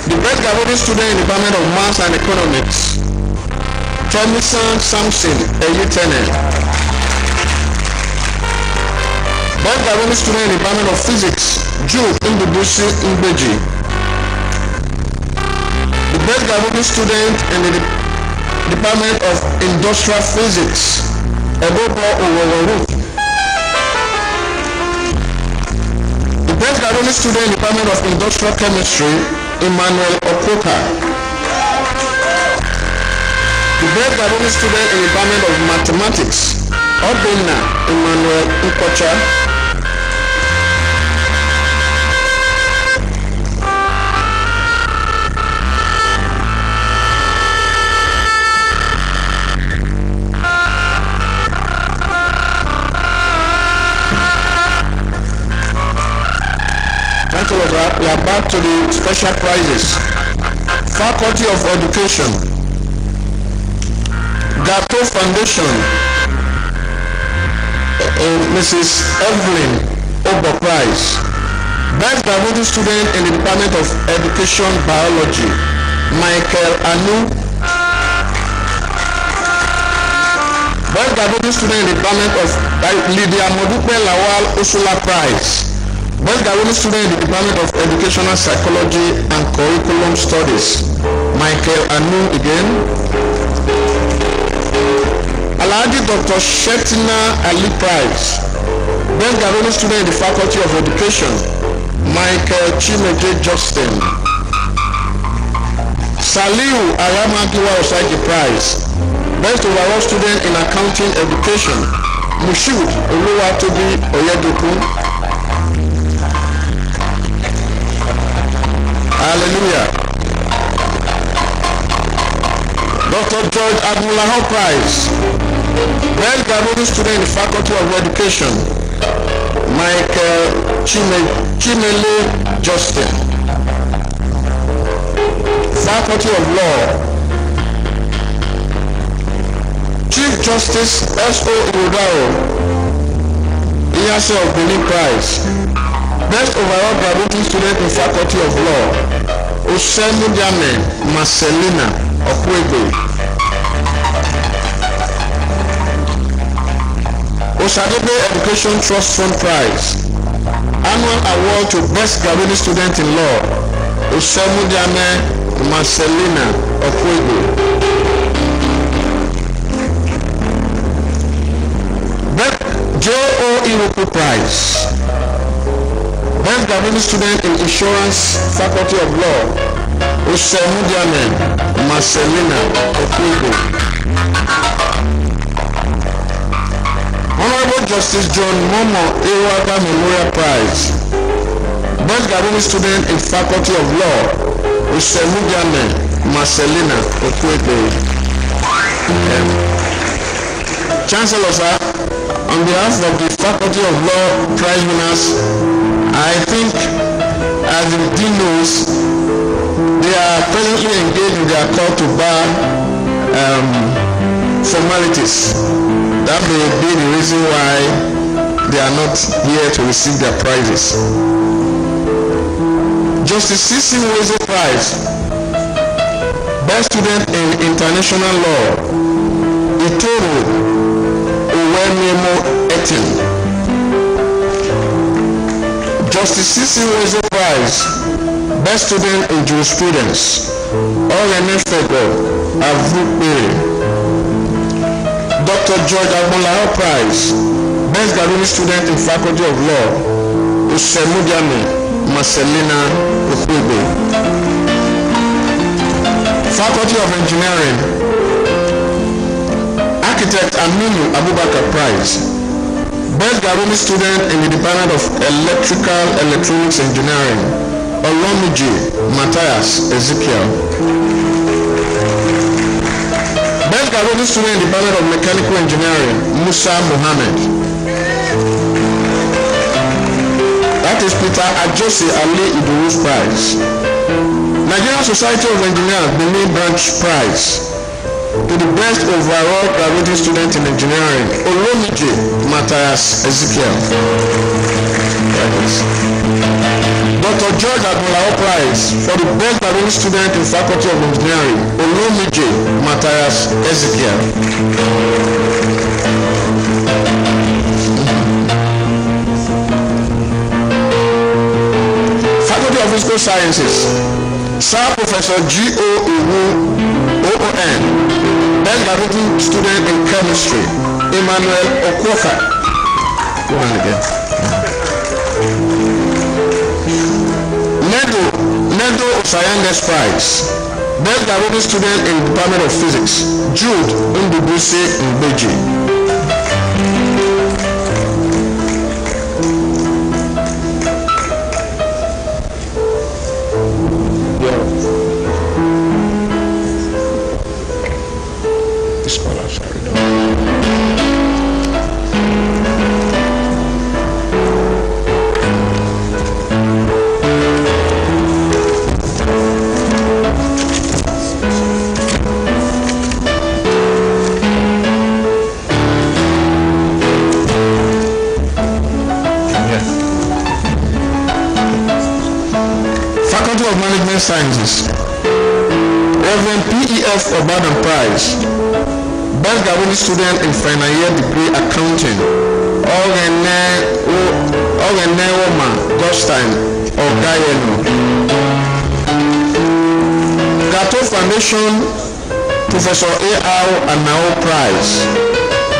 The best graduate student in the Department of Maths and Economics, Tomisan Samson Eyitene. Best graduate student in the Department of Physics, Jude Ndubusi Mbeji. The best graduate student in the Department of Industrial Physics, Ebobo Owoworu. The best graduate student in the Department of Industrial Chemistry, Emmanuel Okoka. The best graduate student in the Department of Mathematics, Obinna Emmanuel Nkocha. We are back to the special prizes. Faculty of Education, Gato Foundation, Mrs. Evelyn Obo Prize. Best graduate student in the Department of Education Biology, Michael Anu. Best graduate student in the Department of Lydia Modupe Lawal Ursula Prize. Best graduate student in the Department of Educational Psychology and Curriculum Studies, Michael Anu again. Alhaji Dr. Shetina Ali Prize. Best graduate student in the Faculty of Education, Michael Chimeje Justin. Saliu Aramagiwa Osage Prize. Best overall student in Accounting Education, Mushud Oluwatobi Oyedeku. Hallelujah. Dr. George Admulaho Prize. Best graduate student in the Faculty of Education, Michael Chimele Justin. Faculty of Law, Chief Justice S.O. Irodaro, Iyase of Benin Prize. Best overall graduate student in Faculty of Law, Osemudiame Marcelina Okwego. Osadebe Education Trust Fund Prize. Annual Award to Best Graduate Student in Law, Osemudiame Marcelina Okwego. Best J.O. Iroku Prize. Best graduate student in Insurance Faculty of Law, Osemudiame Marcelina Okwego. Honorable Justice John Momo Ewaga Memorial Prize. Best graduate student in Faculty of Law, Osemudiame Marcelina Okwego. Chancellor, sir, on behalf of the Faculty of Law prize winners, I think, as the dean knows, they are presently engaged in their call to bar formalities. That may be the reason why they are not here to receive their prizes. Justice C.C. Weze Prize, Best Student in International Law, Itoro Uwememo Etin. Justice C.C. Weze Prize, Best Student in Jurisprudence, Orene Fego Avupere. Dr. George Admulaho Prize, Best Graduate Student in Faculty of Law, Osemudiame Marcelina Okwego. Faculty of Engineering, Architect Aminu Abubakar Prize, Best Graduate Student in the Department of Electrical Electronics Engineering, Olomiji Matthias Ezekiel. Best graduate student in the Department of Mechanical Engineering, Musa Mohammed. That is Peter Ajose Ali Idris Prize. Nigerian Society of Engineers, Benin Branch Prize. to the best overall graduating student in engineering, Olomije Matthias Ezekiel. Dr. George Admolao Prize for the best graduating student in Faculty of Engineering, Olomije Matthias Ezekiel. Faculty of Physical Sciences, Sir Professor G.O. Iwu, OON, best graduating student in Chemistry, Emmanuel Okwoka. Go on again. Nedo Osayandes Prize, best graduating student in Department of Physics, Jude Ndubuse Mbeji. Faculty of Management Sciences, Reverend P.E.F. Obadan Prize, best graduating student in final year degree accounting, Ogenewoma Gostein Ogayeno. Gato Foundation Professor A.R. Anao Prize,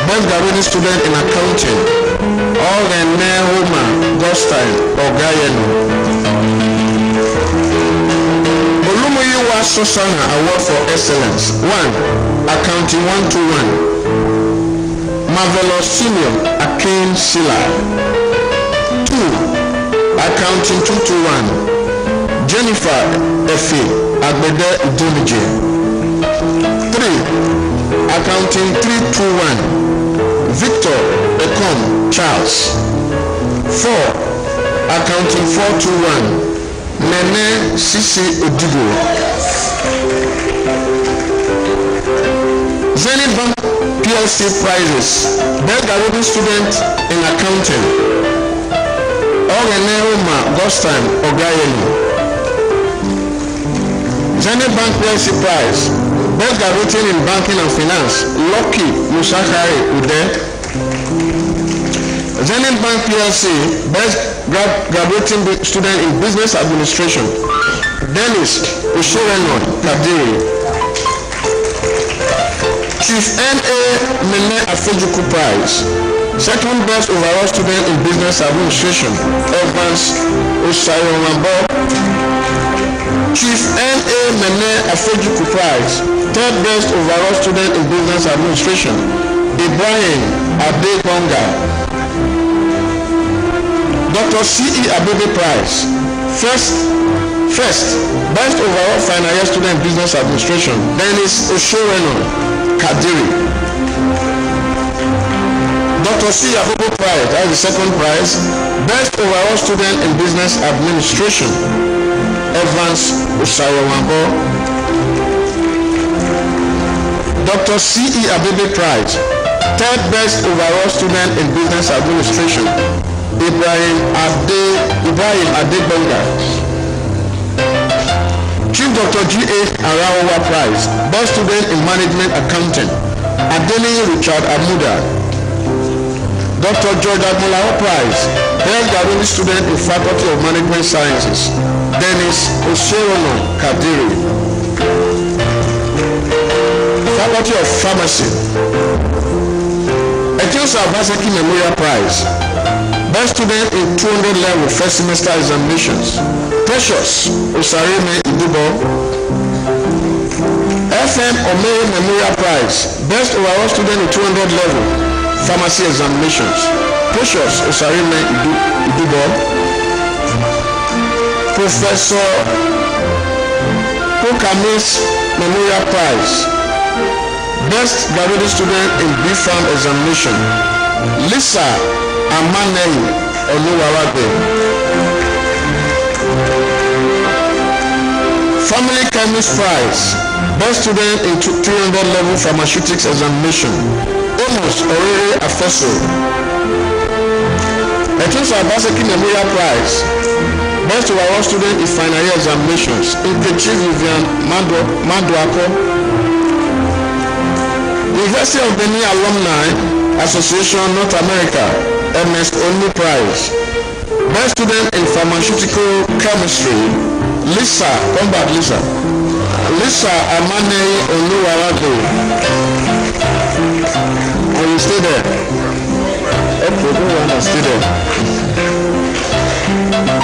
best graduating student in accounting, Ogenewoma Gostein Ogayeno. Sosana Award for Excellence. 1. Accounting 121. Marvelous Senior Akin Sila. 2. Accounting 221. Jennifer Efe Agbede Idonije. 3. Accounting 321. Victor Ekom Charles. 4. Accounting 421. Nene Sisi Odibo. Zenith Bank PLC Prizes, best graduating student in accounting, Ogenewoma Gostein Ogayeni. Zenith Bank PLC Prize, best graduating in banking and finance, Lucky Musakari Ude. Zenith Bank PLC, best graduating student in business administration, Dennis Oshorenon Kadiri. Chief N.A. Mene Afejuku Prize, second best overall student in business administration, Evans Osayomabo. Chief N.A. Mene Afejuku Prize, third best overall student in business administration, Ibrahim Adegbonga. Dr. C.E. Abebe Prize, first best overall final year student in business administration, Dennis Oshorenon Kadiri. Dr. C. Abebe Prize, that's the second prize, best overall student in business administration, Evans Osayowambo. Dr. C.E. Abebe Prize, third best overall student in business administration, Ibrahim Adegbonga. Chief Dr. G.A. Arawa Prize, best student in management accounting, Adeni Richard Amuda. Dr. George Admolao Prize, best graduating student in Faculty of Management Sciences, Dennis Oshorenon Kadiri. Faculty of Pharmacy, Etiosa Abaseki Memorial Prize, best student in 200 level first semester examinations, Precious Osareme Idubo. FM Omei Memorial Prize, best overall student in 200 level pharmacy examinations, Precious Osareme Idubo. Professor Pokamis Memorial Prize, best graduate student in B-Farm examination, Lisa Amanei Oluwarabe. Family Chemist Prize, Best student in 300 level pharmaceutics examination. Amos Orere Afeso. Etunso Abaseki Memorial Prize. Best overall student in final year examinations. Nkechi Vivian Manduako. University of Benin Alumni Association North America. MS Only Prize. Best student in pharmaceutical chemistry. Lisa, come back Lisa. Lisa Amane Oluwarade. Are you still there? Okay, no one is still there.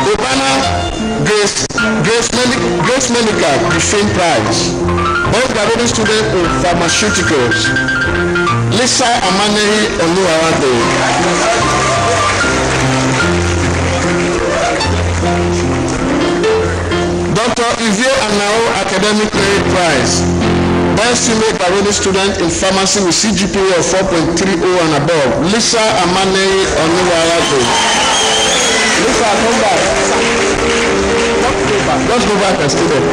Obana Grace Medical Griffin Prize. Both graduate student in pharmaceuticals. Lisa Amane Oluwarade. Dr. Ivie Anao Academic Merit Prize. Best female graduate student in pharmacy with CGPA of 4.30 and above. Lisa Amane Oluwarade. Lisa, come back. Just go back and stay there.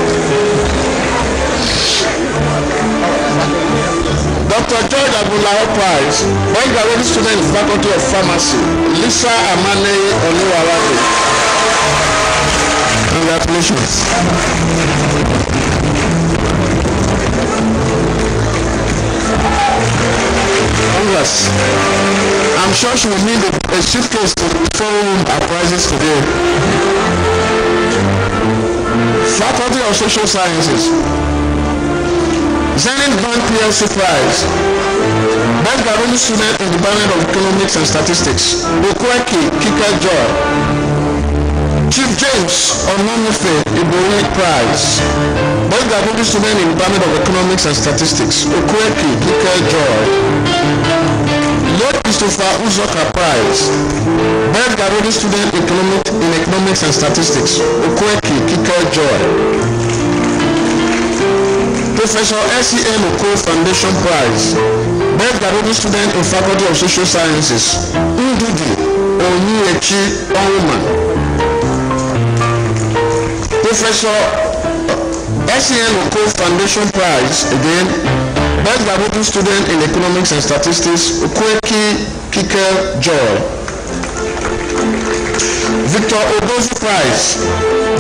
Dr. George Abdullahi Prize. Best graduate student in Faculty of Pharmacy. Lisa Amane Oluwarade. Congratulations. Congrats. I'm sure she will need a suitcase to perform our prizes today. Faculty of Social Sciences. Zenith Bank PLC Prize. Best graduate student in the Department of Economics and Statistics. Okweki Kika Joy. Chief James Ononufe Ibori Prize. Best graduate student in the Department of Economics and Statistics. Okweki Kika Joy. Lord Christopher Uzoka Prize. Best graduate student in Economics and Statistics. Okweki Kika Joy. Professor S.E.N. Oko Foundation Prize. Best graduate student in Faculty of Social Sciences. Ndudi Onyechi Onwuman. Professor S.E.N. Oko Foundation Prize. Again, best graduate student in Economics and Statistics. Okweki Kike Joy. Victor Odozi Prize.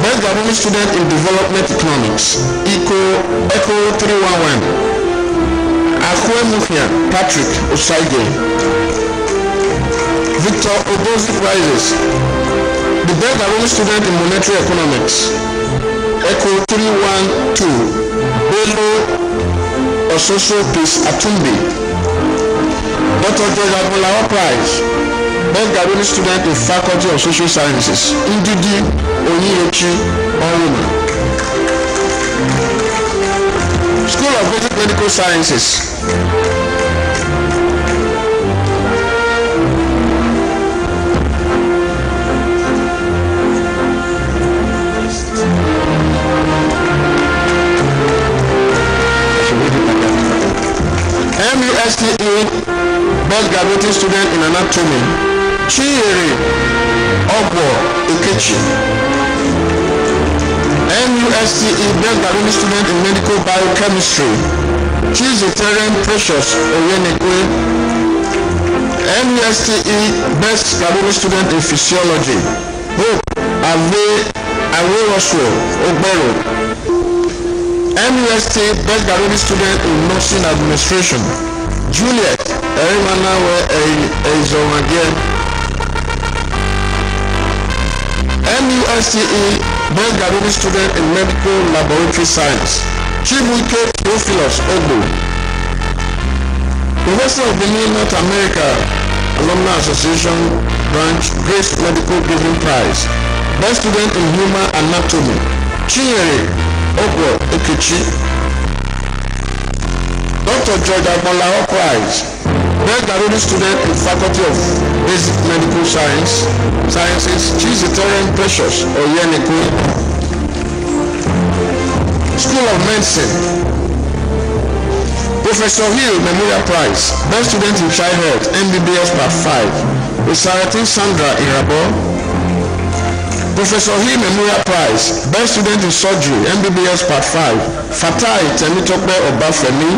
Best graduate student in Development Economics. Echo 311. Akwe Mukhia Patrick Osaige. Victor Odozi Prizes. The best graduate student in Monetary Economics. Echo 312. Bello Ososo Peace Atumbi. Dr. George Abulawa Prize. Best graduate student in Faculty of Social Sciences. Ndidi Onyechi Onwuma. School of Basic Medical Sciences. MUSTE Best Graduate Student in Anatomy. Chinyere Ogbo Ekechi. MUSTE Best Graduate Student in Medical Biochemistry. Chiziteren Precious Oyenekwe. MUSTE Best Graduate Student in Physiology. Hope Awe Ogbero. MUST Best Graduate Student in Nursing Administration. Juliet Erimanawe Eizomage. MUSTE Best Graduate Student in Medical Laboratory Science. Chibuike Theophilus Ogbo. University of Benin North America Alumni Association Branch Grace Medical Giving Prize. Best Student in Human Anatomy. Chinyere Ogbo Ekechi. Dr. George Abulawa Prize. Best graduate student in Faculty of Basic Medical Sciences. Chiziteren Precious Oyenekwe. School of Medicine. Professor Hill Memorial Prize. Best student in Child Health MBBS Part 5. Usarati Sandra Irabo. Professor He Memorial Prize, Best Student in Surgery, MBBS Part 5, Fatai Temitope Obafemi.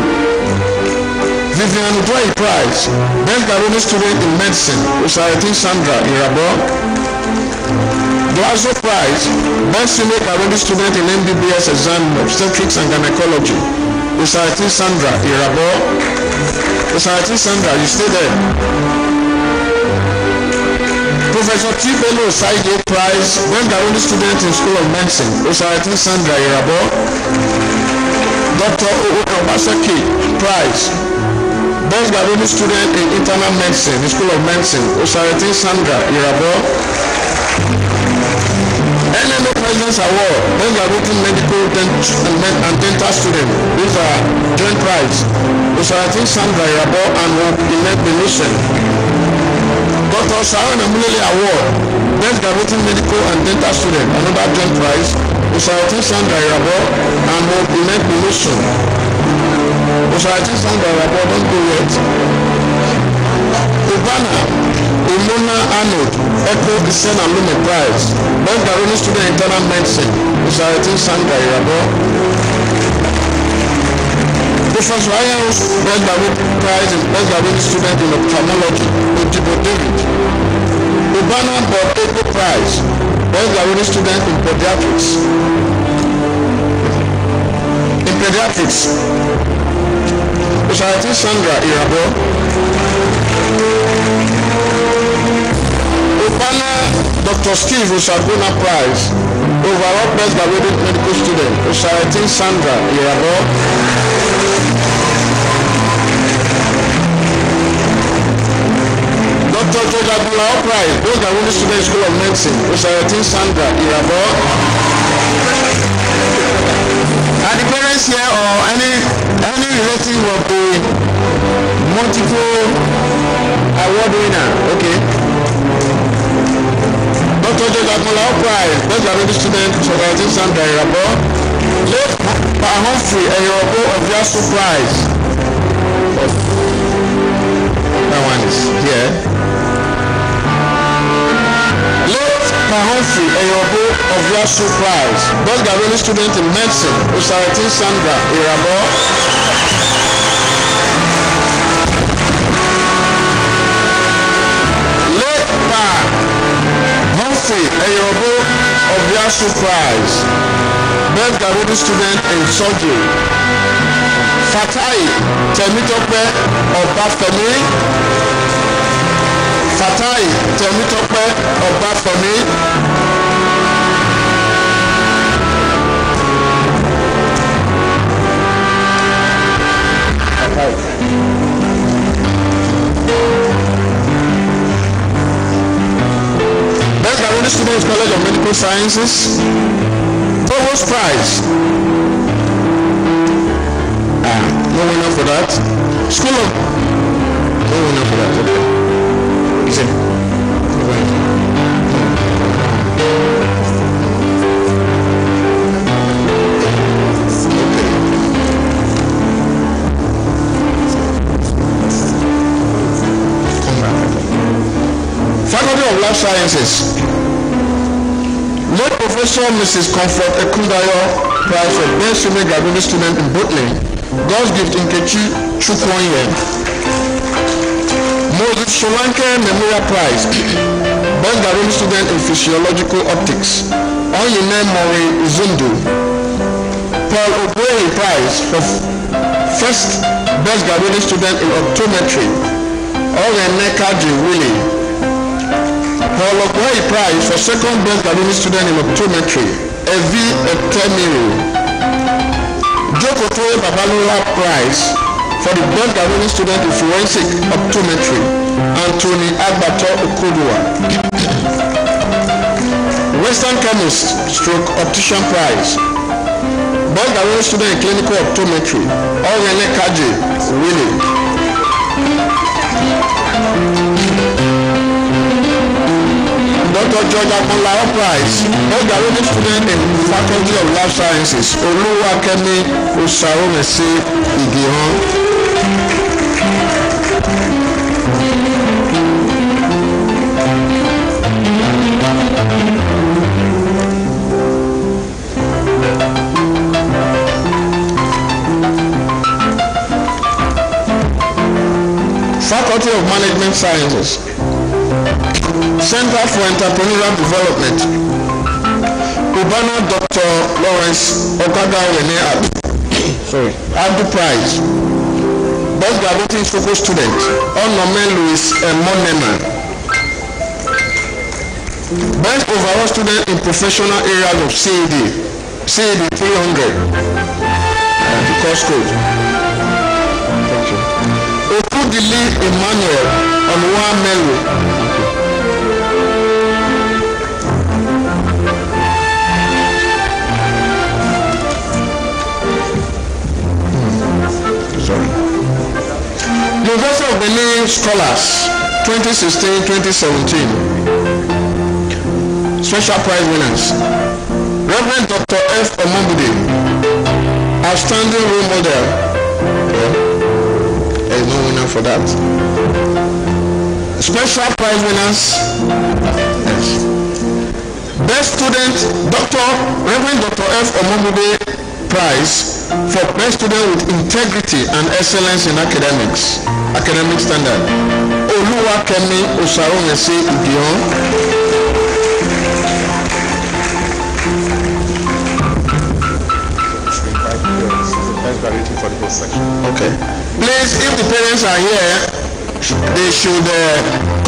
Vivian Udoyi Prize, Best Ghanaian Student in Medicine, Osarati Sandra Irabo. Glazo Prize, Best Female Ghanaian Student in MBBS Exam Obstetrics and Gynecology, Osarati Sandra Irabo. Osarati Sandra, you stay there. Professor T. Bello Saide Prize, Best Ghanaian Student in School of Medicine, Osarati Sandra Irabo. Dr. Obaseki Prize, Best Ghanaian Student in Internal Medicine, School of Medicine, Osarati Sandra Irabo. NMA President's Award, Best Ghanaian Medical and Dental Student, these are joint prize, Osarati Sandra Irabo and Hope Benin. Dr. Sharon Amulele Award, Best Ghanaian Medical and Dental Student, another joint prize, Osarati Sandra Irabo and Hope Benin. Osarati Sandra Irabo, don't go yet. Ivana Imona Arnold, Echo Isen and Lume Prize, Best Ghanaian Student in Internal Medicine, Osarati Sandra Irabo. Professor Ayers, Best Ghanaian Prize and Best Ghanaian Student in Ophthalmology, Ojibo David. Ivana Bob Echo Prize, Best Ghanaian Student in Pediatrics. Osarati Sandra Irabo. Obana Dr. Steve Usaguna Prize, Overall Best Ghanaian Medical Student, Osarati Sandra Irabo. Dr. George Abdullah Prize, Best Ghanaian Student School of Medicine, Osarati Sandra Irabo. Are the parents here or any relative of the multiple award winner? Okay. Dr. George Abdullah Prize, Best Ghanaian Student, Osarati Sandra Irabo. Late Pa Humphrey Eyobo of Yasu Prize. That one is here. Late Pa Humphrey Eyobo of Yasu Prize, Best Ghanaian Student in Medicine, Osarati Sandra Irabo. Late Pa Humphrey Eyobo of Yasu Prize, Best Ghanaian Student in Surgery. Fatai Temitope Obafemi. Fatai Temitope Obafemi. Best Ghanaian Students College of Medical Sciences, Provost Prize. No winner for that. School of no winner for that. Okay. He said. Faculty of Life Sciences. Late Professor Mrs. Comfort Ekundayo Prize for Best Female Ghanaian Student in Botany, God's Gift Nkechi Chukwonye. Moses Solanke Memorial Prize, Best Ghanaian Student in Physiological Optics, Onyine Mori Zundu. Paul Oboye Prize for First Best Ghanaian Student in Optometry, Orene Kaji Willie. Paul Oboye Prize for Second Best Ghanaian Student in Optometry, Evi Etemiru. Joko Toye Babalola Prize for the Best Ghanaian Student in Forensic Optometry, Anthony Agbato Okodua. Western Chemist Stroke Optician Prize, Best Ghanaian Student in Clinical Optometry, Orene Kaji Willie. Dr. George Abdullah Prize, Best Ghanaian Student in Faculty of Life Sciences, Oluwakemi Osaromese Igihon. Management Sciences. Center for Entrepreneurial Development, Cubana Dr. Lawrence Okaga Rene Abdu Prize. Best Graduating Focal Student, Onome Louis Monema. Best Overall Student in Professional Areas of CAD 300. The course code. Thank you. Okudili Emmanuel Onwa Melo. University of Benin Scholars 2016-2017. Special prize winners. Reverend Dr. F. Omobude, outstanding role model. There is no winner for that. Special prize winners. Yes. Best student, Reverend Dr. F. Omobude Prize for best student with integrity and excellence in academic standard. Oluwakemi Osaromese Idion. Okay. Please, if the parents are here, they should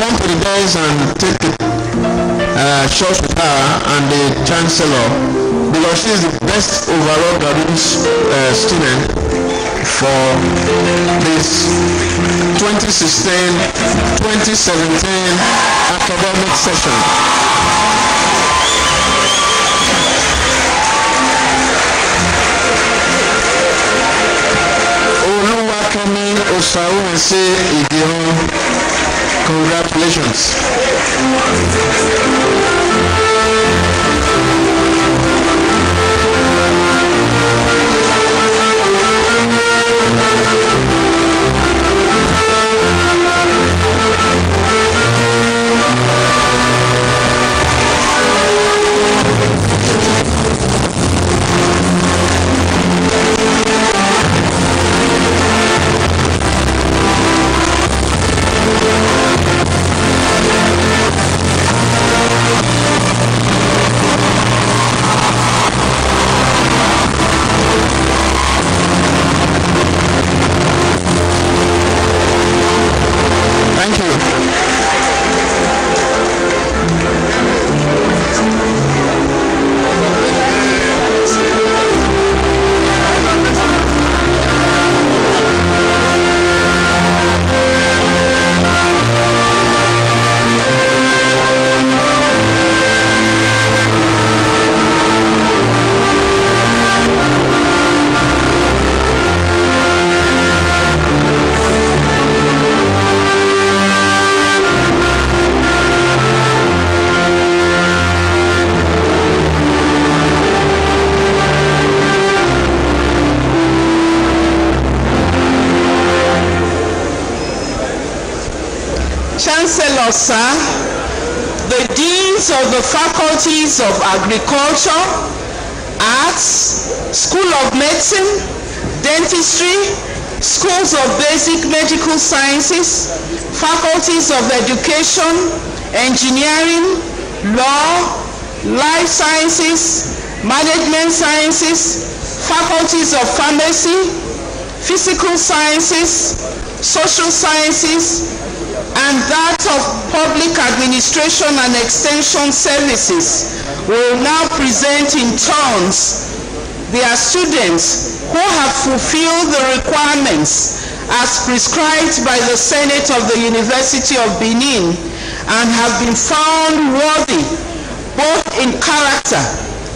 come to the desk and take the shots with her and the chancellor, because she is the best overall graduate student for this 2016-2017 academic session. Oluwakemi Osaromese Idion, congratulations. Chancellor, sir, the deans of the faculties of Agriculture, Arts, School of Medicine, Dentistry, Schools of Basic Medical Sciences, Faculties of Education, Engineering, Law, Life Sciences, Management Sciences, Faculties of Pharmacy, Physical Sciences, Social Sciences, and that of Public Administration and Extension Services will now present in turns their students who have fulfilled the requirements as prescribed by the Senate of the University of Benin and have been found worthy both in character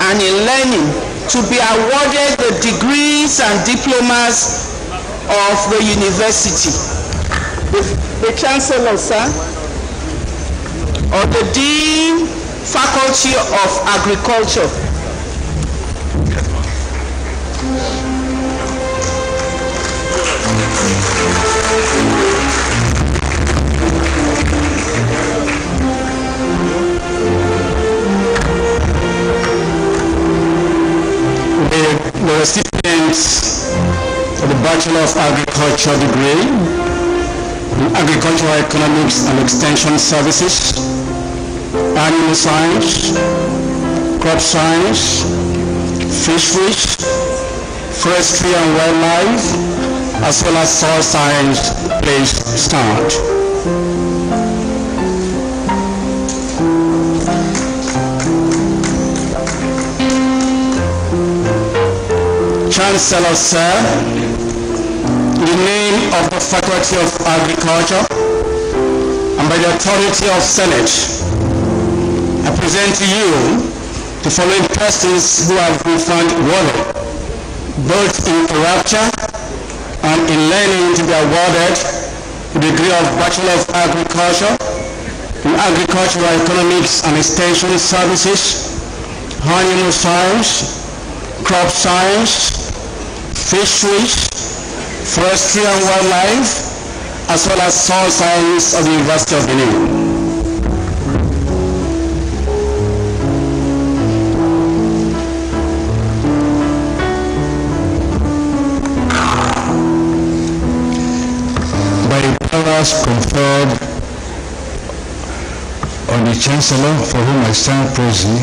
and in learning to be awarded the degrees and diplomas of the university. The Chancellor, sir, or the Dean, Faculty of Agriculture. The recipients for the Bachelor of Agriculture degree in agricultural economics and extension services, animal science, crop science, fisheries, forestry and wildlife, as well as soil science. Please stand. Chancellor, sir, in the name of the Faculty of Agriculture and by the authority of Senate, I present to you the following persons who have been found worthy, both in character and in learning, to be awarded the degree of Bachelor of Agriculture in Agricultural Economics and Extension Services, Animal Science, Crop Science, Fisheries, Forestry and Wildlife, as well as Soil Science of the University of Benin. Conferred on the Chancellor, for whom I stand prosy,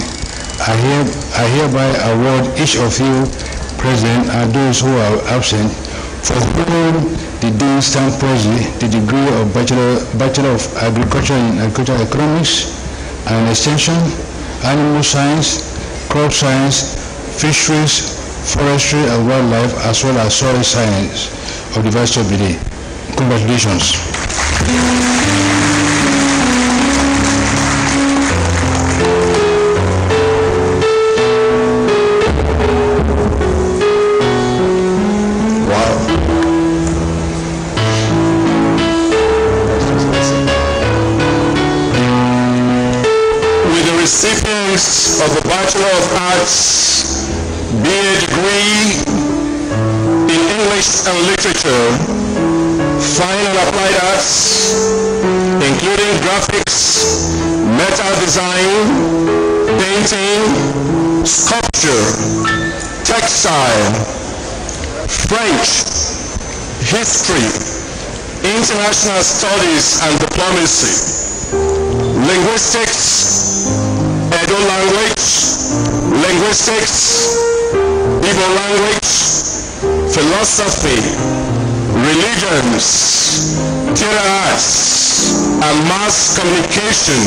I hereby award each of you present and those who are absent, for whom the Dean stand prosy, the degree of Bachelor of Agriculture in Agricultural Economics and Extension, Animal Science, Crop Science, Fisheries, Forestry and Wildlife, as well as Soil Science of the University of Benin. Congratulations. Recipients of the Bachelor of Arts BA degree in English and Literature, Fine and Applied Arts, including graphics, metal design, painting, sculpture, textile, French, history, international studies and diplomacy, linguistics, Edo language, linguistics, Igbo language, philosophy, religions, theater arts, and mass communication.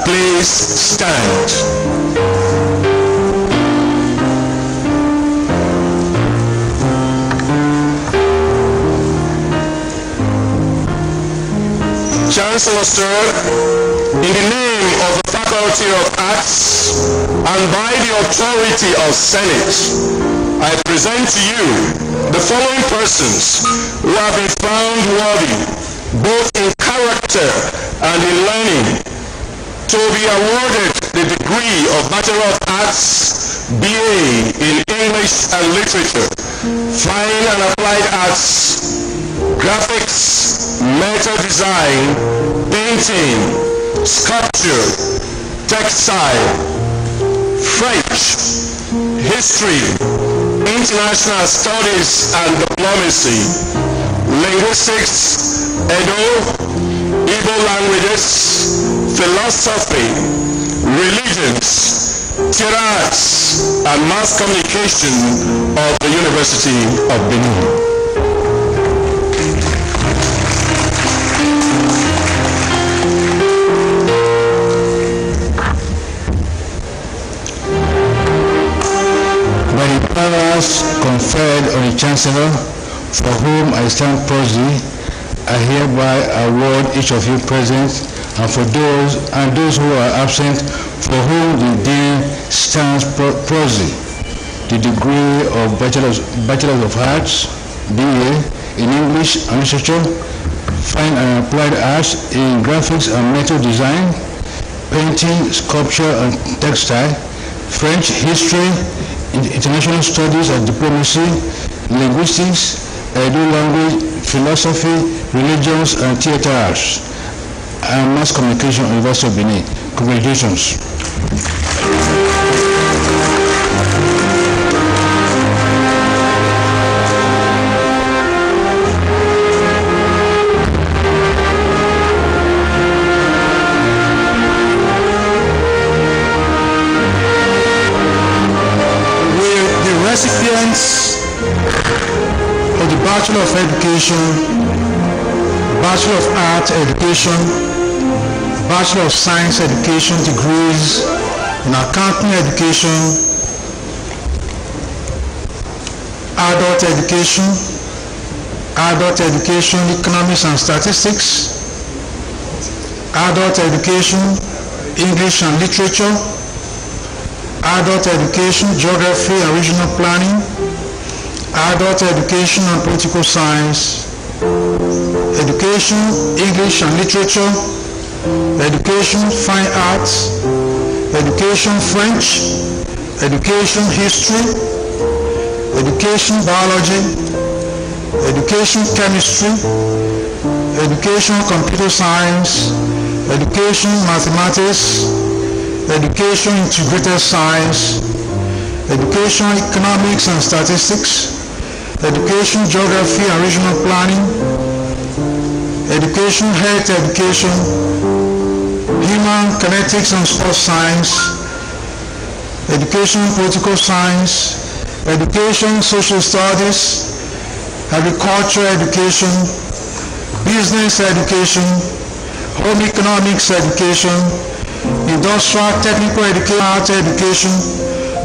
Please stand. Chancellor, sir, in the name of the Faculty of Arts and by the authority of Senate, I present to you the following persons who have been found worthy, both in character and in learning, to be awarded the degree of Bachelor of Arts BA in English and Literature, Fine and Applied Arts, graphics, metal design, painting, sculpture, textile, French, history, international studies and diplomacy, linguistics, Edo, Igbo languages, philosophy, religions, theater arts, and mass communication of the University of Benin. Powers conferred on the Chancellor, for whom I stand prosy, I hereby award each of you present, and for those who are absent, for whom the Dean stands prosy, the degree of Bachelor of Arts, BA, in English and Literature, Fine and Applied Arts in Graphics and Metal Design, Painting, Sculpture and Textile, French History, International Studies and Diplomacy, Linguistics, Edo Language, Philosophy, Religions and Theater Arts, and Mass Communication at the University of Benin. Congratulations. recipients of the Bachelor of Education, Bachelor of Arts Education, Bachelor of Science Education degrees in Accounting Education, Adult Education, Economics and Statistics, Adult Education, English and Literature, Adult Education, Geography and Regional Planning, Adult Education and Political Science, Education, English and Literature, Education, Fine Arts, Education, French, Education, History, Education, Biology, Education, Chemistry, Education, Computer Science, Education, Mathematics, Education, Integrated Science, Education, Economics and Statistics, Education, Geography and Regional Planning, Education, Health Education, Human Kinetics and Sports Science, Education, Political Science, Education, Social Studies, Agriculture Education, Business Education, Home Economics Education, Industrial Technical Education,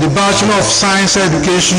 the Bachelor of Science Education,